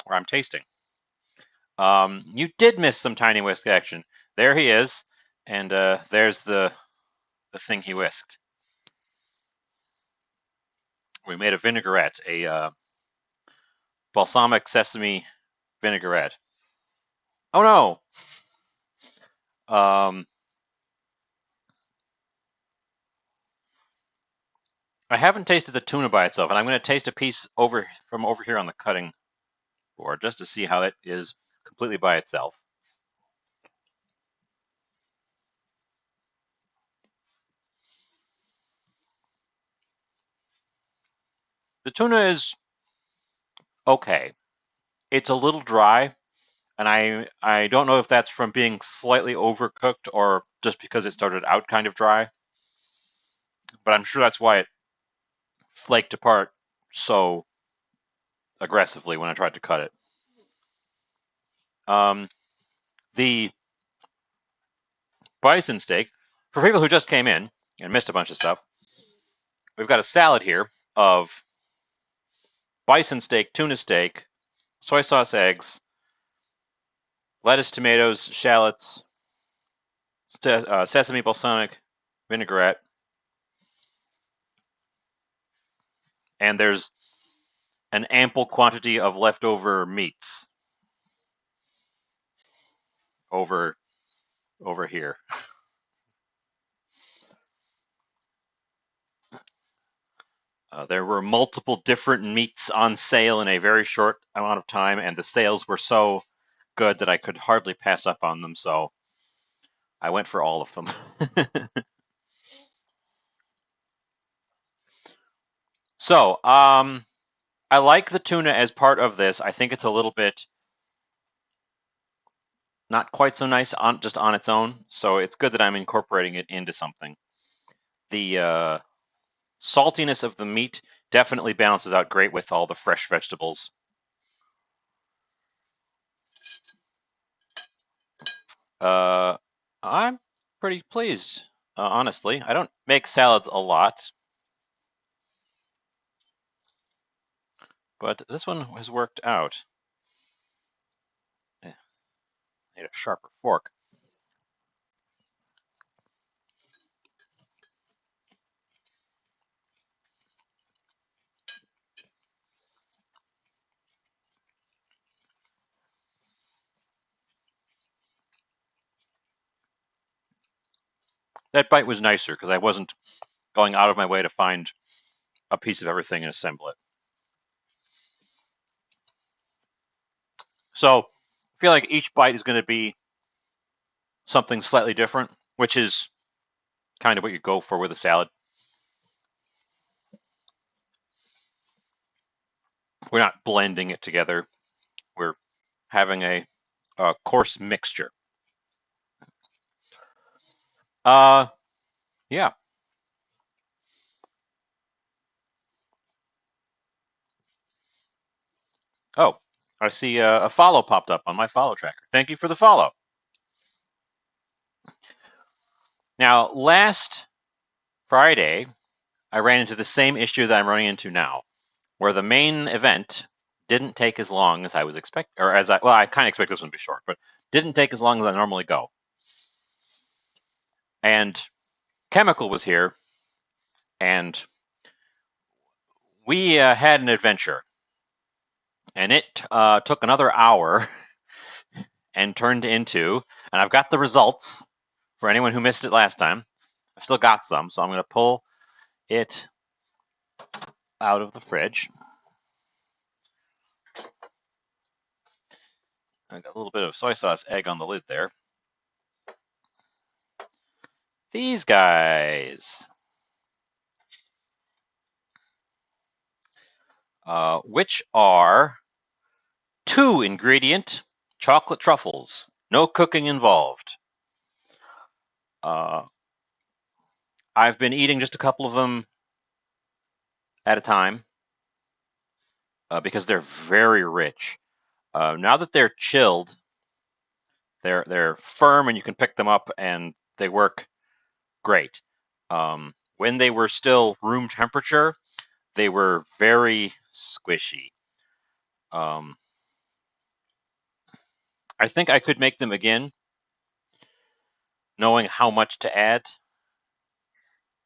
where I'm tasting. You did miss some tiny whisk action. There he is, and there's the thing he whisked. We made a vinaigrette, a balsamic sesame vinaigrette. Oh no! I haven't tasted the tuna by itself, and I'm going to taste a piece from over here on the cutting board just to see how it is completely by itself. The tuna is okay. It's a little dry, and I don't know if that's from being slightly overcooked or just because it started out kind of dry. But I'm sure that's why it flaked apart so aggressively when I tried to cut it. The bison steak, for people who just came in and missed a bunch of stuff, we've got a salad here of bison steak, tuna steak, soy sauce eggs, lettuce, tomatoes, shallots, sesame balsamic vinaigrette, and there's an ample quantity of leftover meats over here. There were multiple different meats on sale in a very short amount of time, and the sales were so good that I could hardly pass up on them, so I went for all of them. So, I like the tuna as part of this. I think it's a little bit not quite so nice just on its own, so it's good that I'm incorporating it into something. The saltiness of the meat definitely balances out great with all the fresh vegetables. I'm pretty pleased, honestly. I don't make salads a lot, but this one has worked out. I need a sharper fork. That bite was nicer because I wasn't going out of my way to find a piece of everything and assemble it. So I feel like each bite is going to be something slightly different, which is kind of what you go for with a salad. We're not blending it together. We're having a coarse mixture. Yeah. Oh, I see a follow popped up on my follow tracker. Thank you for the follow. Now, last Friday, I ran into the same issue that I'm running into now, where the main event didn't take as long as I was expecting, or I kind of expect this one to be short, but didn't take as long as I normally go. And Chemical was here, and we had an adventure, and it took another hour and turned into, and I've got the results for anyone who missed it last time. I've still got some, so I'm going to pull it out of the fridge. I got a little bit of soy sauce egg on the lid there. These guys, which are 2-ingredient chocolate truffles, no cooking involved. I've been eating just a couple of them at a time because they're very rich. Now that they're chilled, they're firm and you can pick them up and they work great. When they were still room temperature, they were very squishy. I think I could make them again, knowing how much to add.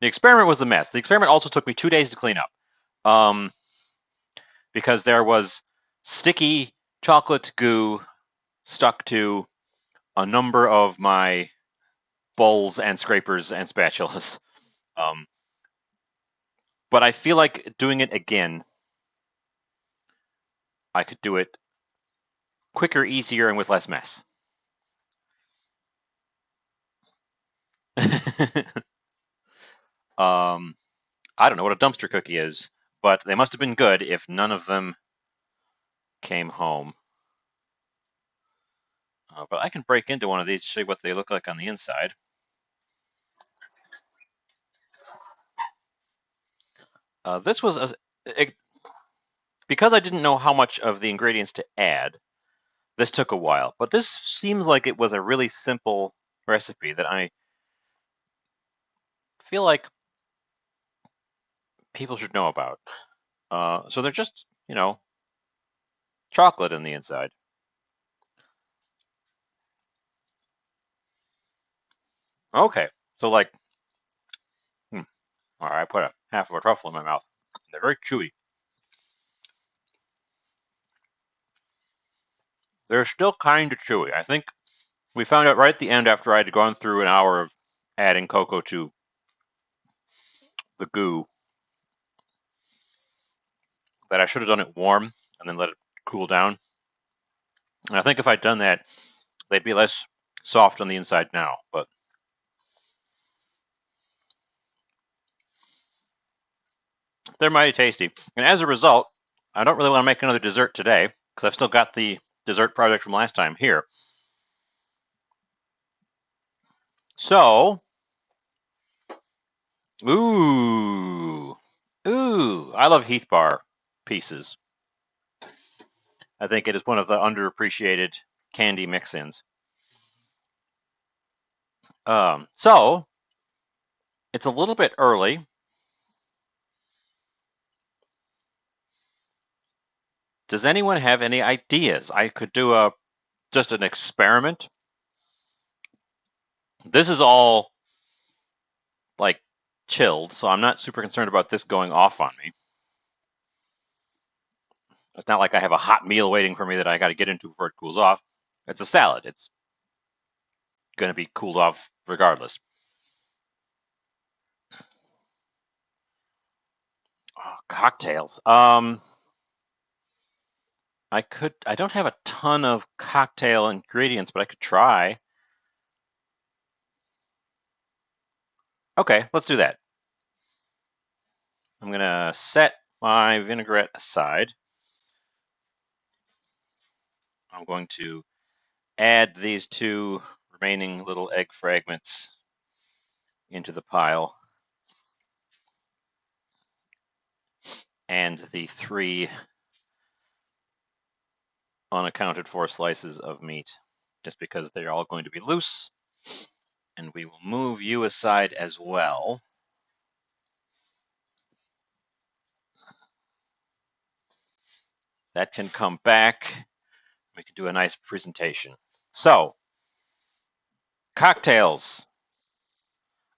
The experiment was a mess. The experiment also took me 2 days to clean up because there was sticky chocolate goo stuck to a number of my bowls and scrapers and spatulas. But I feel like doing it again, I could do it quicker, easier, and with less mess. I don't know what a dumpster cookie is, but they must have been good if none of them came home. But I can break into one of these to show you what they look like on the inside. This was because I didn't know how much of the ingredients to add. This took a while, but this seems like it was a really simple recipe that I feel like people should know about. So they're just, chocolate in the inside. Okay, so like, all right, I put half of a truffle in my mouth. They're very chewy. They're still kind of chewy. I think we found out right at the end after I had gone through an hour of adding cocoa to the goo that I should have done it warm and then let it cool down. And I think if I'd done that, they'd be less soft on the inside now. But they're mighty tasty. And as a result, I don't really want to make another dessert today because I've still got the dessert project from last time here. So, ooh, I love Heath Bar pieces. I think it is one of the underappreciated candy mix-ins. So it's a little bit early. Does anyone have any ideas? I could do just an experiment. This is all like chilled, so I'm not super concerned about this going off on me. It's not like I have a hot meal waiting for me that I got to get into before it cools off. It's a salad. It's going to be cooled off regardless. Oh, cocktails. I don't have a ton of cocktail ingredients, but I could try. Okay, let's do that. I'm gonna set my vinaigrette aside. I'm going to add these two remaining little egg fragments into the pile and the 3 unaccounted for slices of meat, just because they're all going to be loose. And we will move you aside as well. That can come back. We can do a nice presentation. So, cocktails.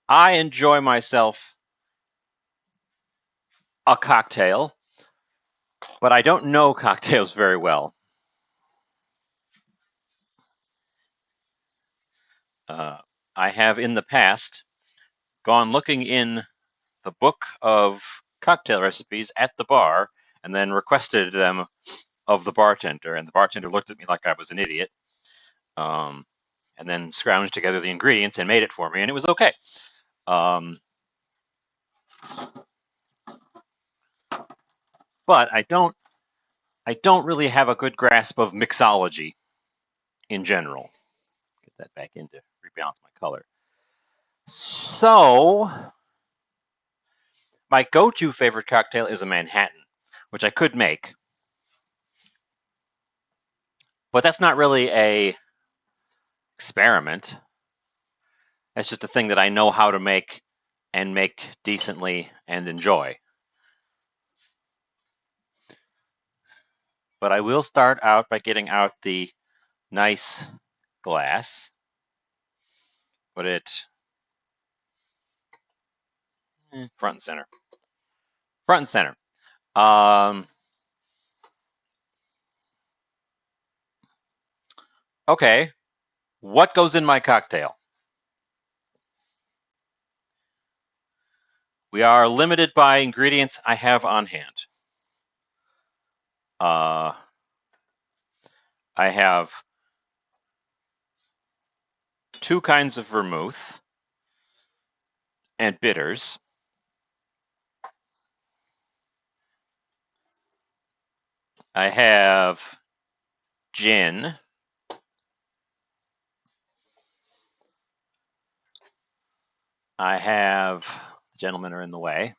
I enjoy myself a cocktail, but I don't know cocktails very well. I have in the past gone looking in the book of cocktail recipes at the bar and then requested them of the bartender, and the bartender looked at me like I was an idiot, and then scrounged together the ingredients and made it for me, and it was okay. But I don't really have a good grasp of mixology in general. Get that back in to rebalance my color. So my go-to favorite cocktail is a Manhattan, which I could make, but that's not really a experiment. That's just a thing that I know how to make and make decently and enjoy. But I will start out by getting out the nice glass. Put it front and center. Front and center. Okay. What goes in my cocktail? We are limited by ingredients I have on hand. I have 2 kinds of vermouth and bitters. I have gin. I have, the gentlemen are in the way.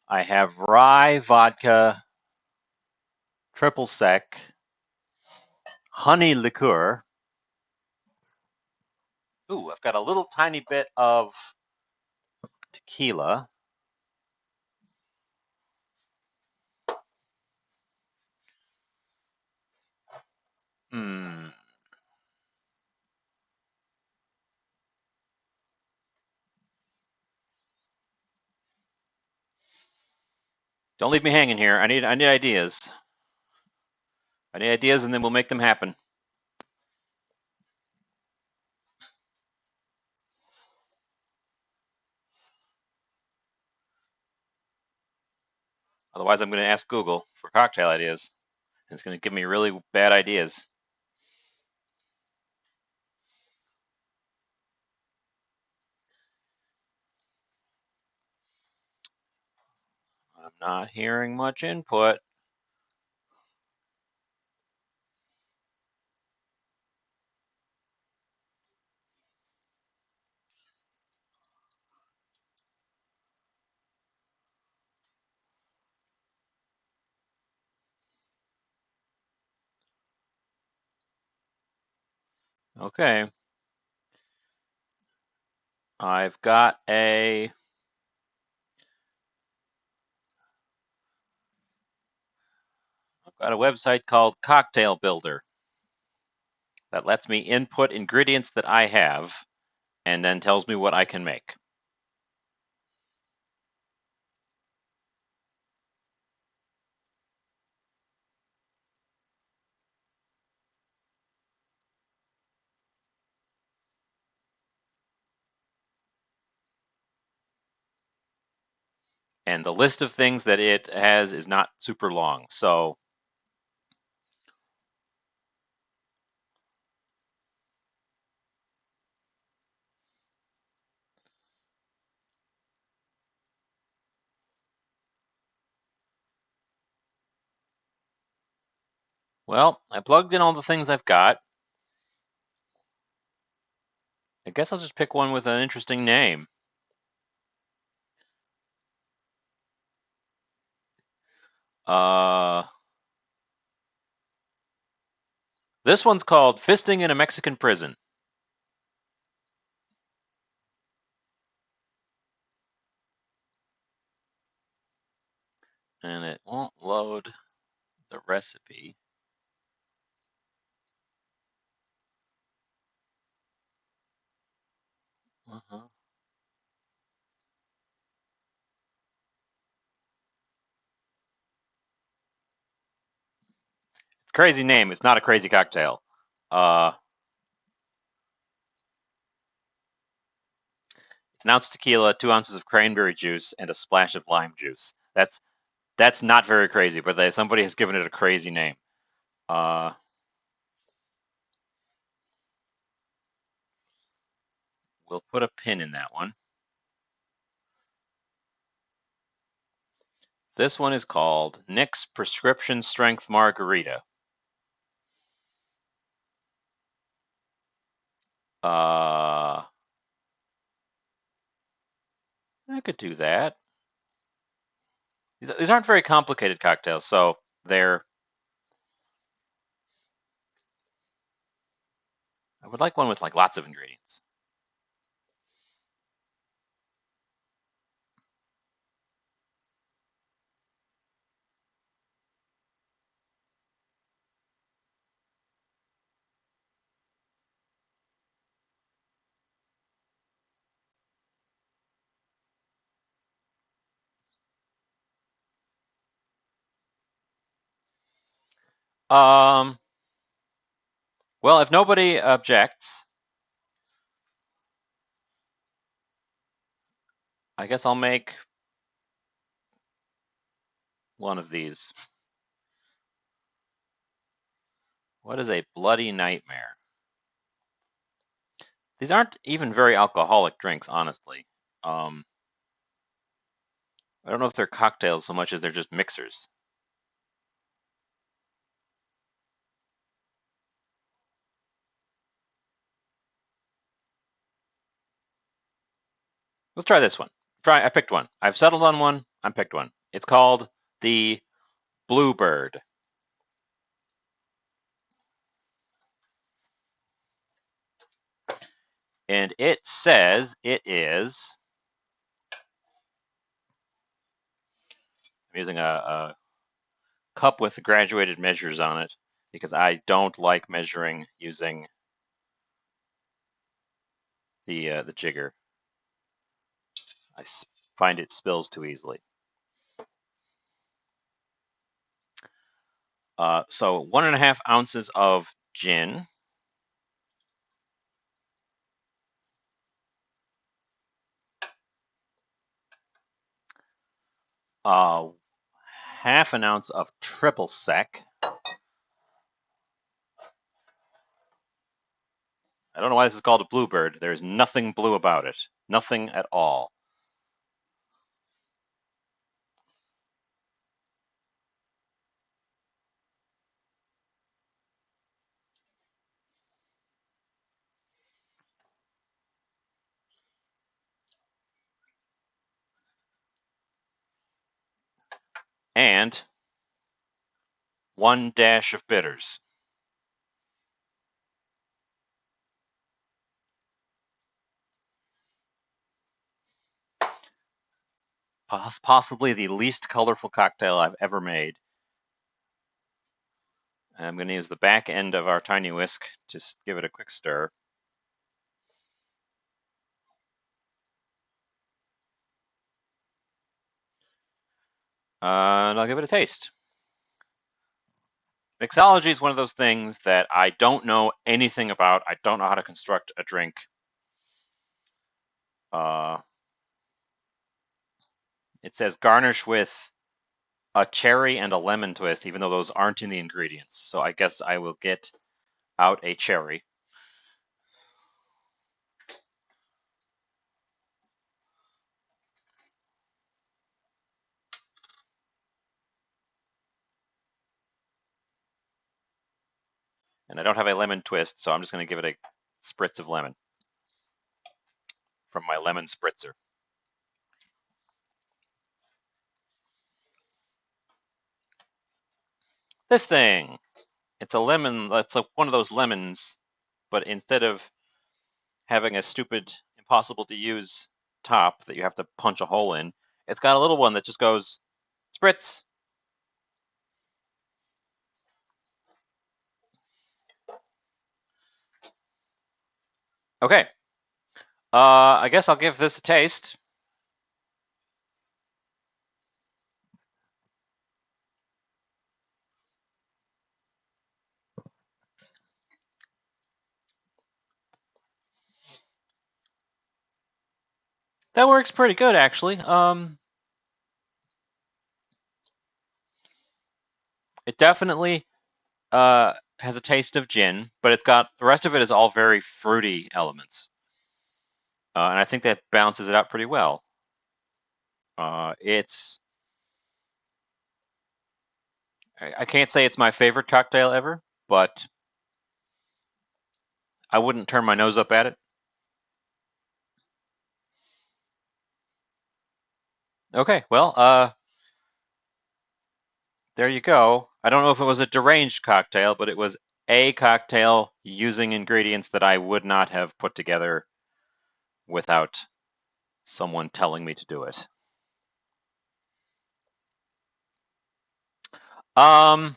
I have rye vodka, triple sec, honey liqueur. Ooh, I've got a little tiny bit of tequila. Hmm. Don't leave me hanging here. I need ideas. I need ideas, and then we'll make them happen. Otherwise, I'm going to ask Google for cocktail ideas. It's going to give me really bad ideas. I'm not hearing much input. Okay. I've got a website called Cocktail Builder that lets me input ingredients that I have and then tells me what I can make. And the list of things that it has is not super long. So well, I plugged in all the things I've got. I guess I'll just pick one with an interesting name. This one's called Fisting in a Mexican Prison. And it won't load the recipe. Uh-huh. It's a crazy name. It's not a crazy cocktail. It's an ounce of tequila, 2 ounces of cranberry juice, and a splash of lime juice. That's not very crazy, but somebody has given it a crazy name. We'll put a pin in that one. This one is called Nick's Prescription Strength Margarita. I could do that. These aren't very complicated cocktails, so they're. I would like one with like lots of ingredients. Um, well, if nobody objects, I guess I'll make one of these. What is a bloody nightmare? These aren't even very alcoholic drinks, honestly. I don't know if they're cocktails so much as they're just mixers. Let's try this one. I picked one. I've settled on one. I picked one. It's called the Bluebird. And it says it is. I'm using a cup with graduated measures on it because I don't like measuring using the jigger. I find it spills too easily. So 1.5 ounces of gin. Uh, half an ounce of triple sec. I don't know why this is called a bluebird. There's nothing blue about it. Nothing at all. And 1 dash of bitters. possibly the least colorful cocktail I've ever made. I'm going to use the back end of our tiny whisk to give it a quick stir. And I'll give it a taste. Mixology is one of those things that I don't know anything about. I don't know how to construct a drink. It says garnish with a cherry and a lemon twist, even though those aren't in the ingredients. So I guess I will get out a cherry. And I don't have a lemon twist, so I'm just going to give it a spritz of lemon from my lemon spritzer. This thing, it's a lemon, it's one of those lemons, but instead of having a stupid, impossible to use top that you have to punch a hole in, it's got a little one that just goes spritz. Okay. I guess I'll give this a taste. That works pretty good, actually. It definitely has a taste of gin, but it's got the rest of it is all very fruity elements, and I think that balances it out pretty well. It's I can't say it's my favorite cocktail ever, but I wouldn't turn my nose up at it. Okay, well, there you go. I don't know if it was a deranged cocktail, but it was a cocktail using ingredients that I would not have put together without someone telling me to do it. Um,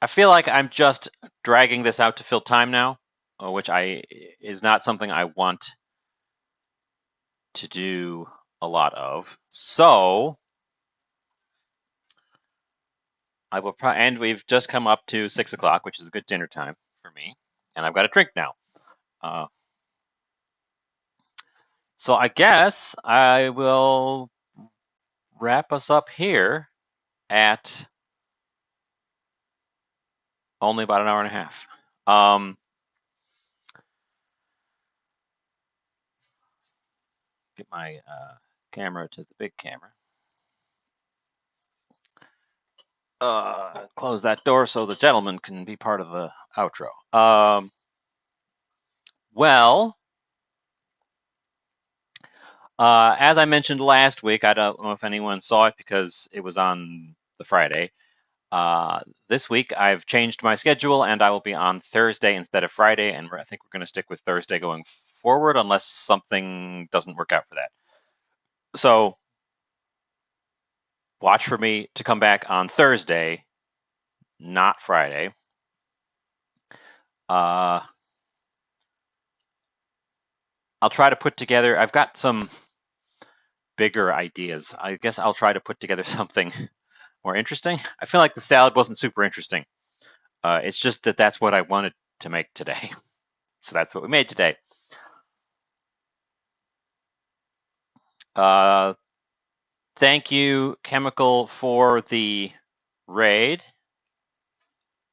I feel like I'm just dragging this out to fill time now, which is not something I want to do a lot of. So I will and we've just come up to 6 o'clock, which is a good dinner time for me, and I've got a drink now. Uh, so I guess I will wrap us up here at only about an hour and a half. Get my camera to the big camera. Close that door so the gentleman can be part of the outro. Well, as I mentioned last week, I don't know if anyone saw it because it was on the Friday. This week I've changed my schedule and I will be on Thursday instead of Friday, and I think we're going to stick with Thursday going forward unless something doesn't work out for that. So watch for me to come back on Thursday, not Friday. I'll try to put together, I've got some bigger ideas. I guess I'll try to put together something more interesting. I feel like the salad wasn't super interesting. It's just that that's what I wanted to make today. So that's what we made today. Thank you, Chemical, for the raid.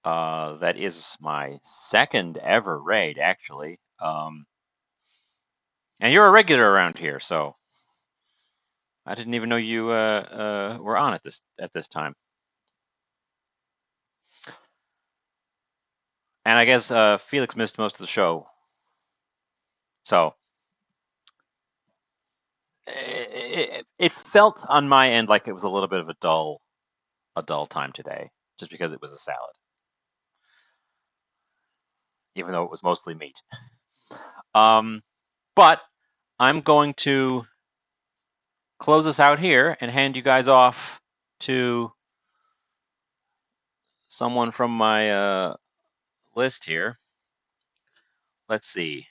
That is my second ever raid, actually. And you're a regular around here, so I didn't even know you were on at this time. And I guess Felix missed most of the show, so it felt on my end like it was a little bit of a dull time today, just because it was a salad, even though it was mostly meat. But I'm going to close us out here and hand you guys off to someone from my list here. Let's see.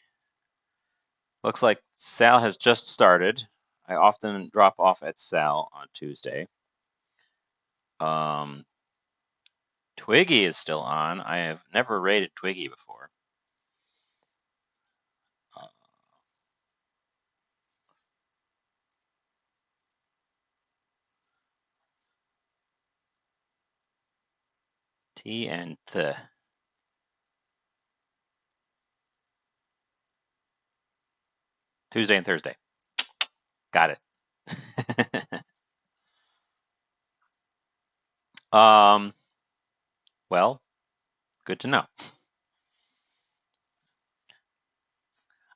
Looks like Sal has just started. I often drop off at Sal on Tuesday. Twiggy is still on. I have never rated Twiggy before. T and Th. Tuesday and Thursday. Got it. Well, good to know.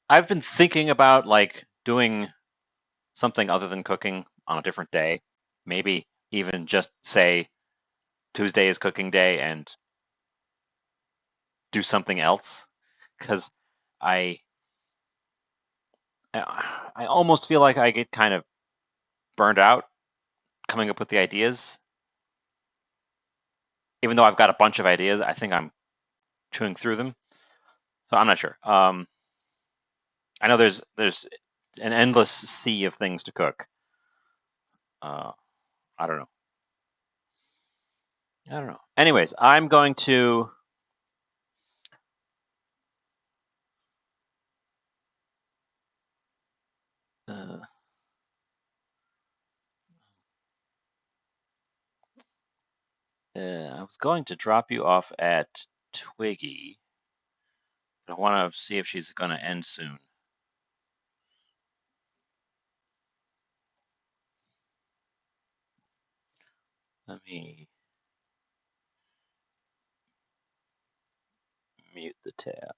I've been thinking about like doing something other than cooking on a different day. Maybe even just say Tuesday is cooking day and do something else. Because I I almost feel like I get kind of burned out coming up with the ideas. Even though I've got a bunch of ideas, I think I'm chewing through them. So I'm not sure. I know there's an endless sea of things to cook. I don't know. I don't know. Anyways, I'm going to. I was going to drop you off at Twiggy. I want to see if she's going to end soon. Let me mute the tab.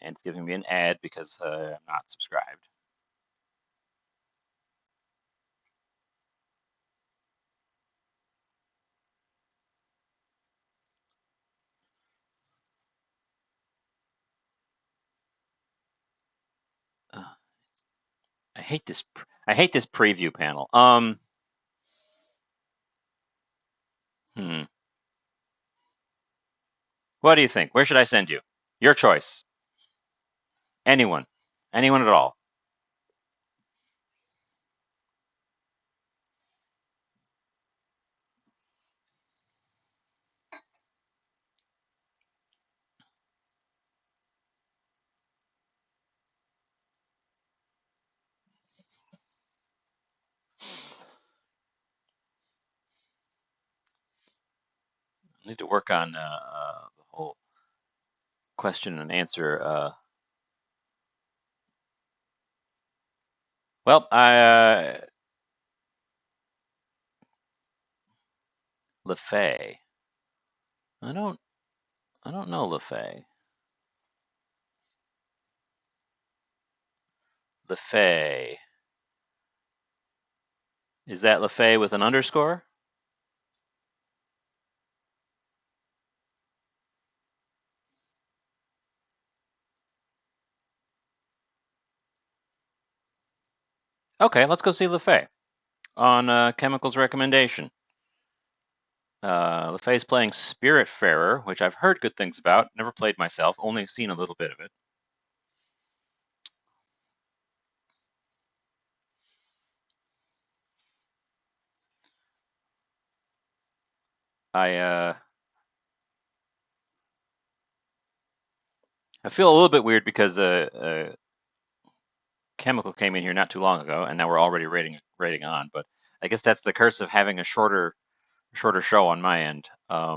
And it's giving me an ad because I'm not subscribed. I hate this. I hate this preview panel. What do you think? Where should I send you? Your choice. Anyone. Anyone at all. I need to work on the whole question and answer. Well, LaFay. I don't know LaFay. LaFay. Is that LaFay with an underscore? Okay, let's go see LaFay on Chemical's recommendation. LaFay's playing Spiritfarer, which I've heard good things about. Never played myself, only seen a little bit of it. I feel a little bit weird because Chemical came in here not too long ago, and now we're already rating on. But I guess that's the curse of having a shorter show on my end. I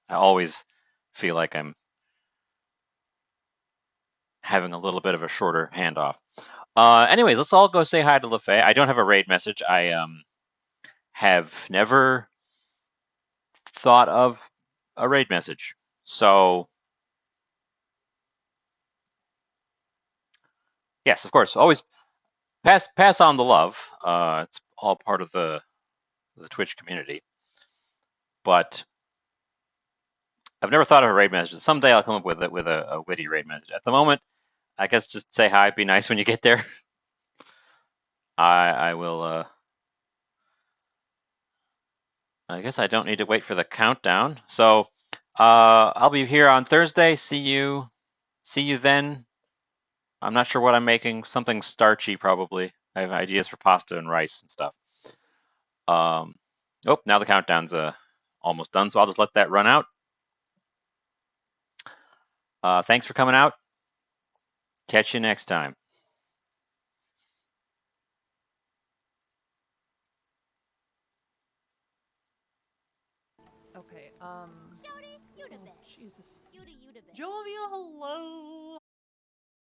always feel like I'm having a little bit of a shorter handoff. Anyways, let's all go say hi to LaFay. I don't have a raid message. I have never thought of a raid message. So yes, of course, always pass on the love. It's all part of the Twitch community. But I've never thought of a raid message. Someday I'll come up with a witty raid message. At the moment, I guess just say hi. Be nice when you get there. I will. I guess I don't need to wait for the countdown. So I'll be here on Thursday. See you. See you then. I'm not sure what I'm making. Something starchy probably. I have ideas for pasta and rice and stuff. Oh, now the countdown's almost done, so I'll just let that run out. Thanks for coming out. Catch you next time. Okay, Jesus. Jovial, hello!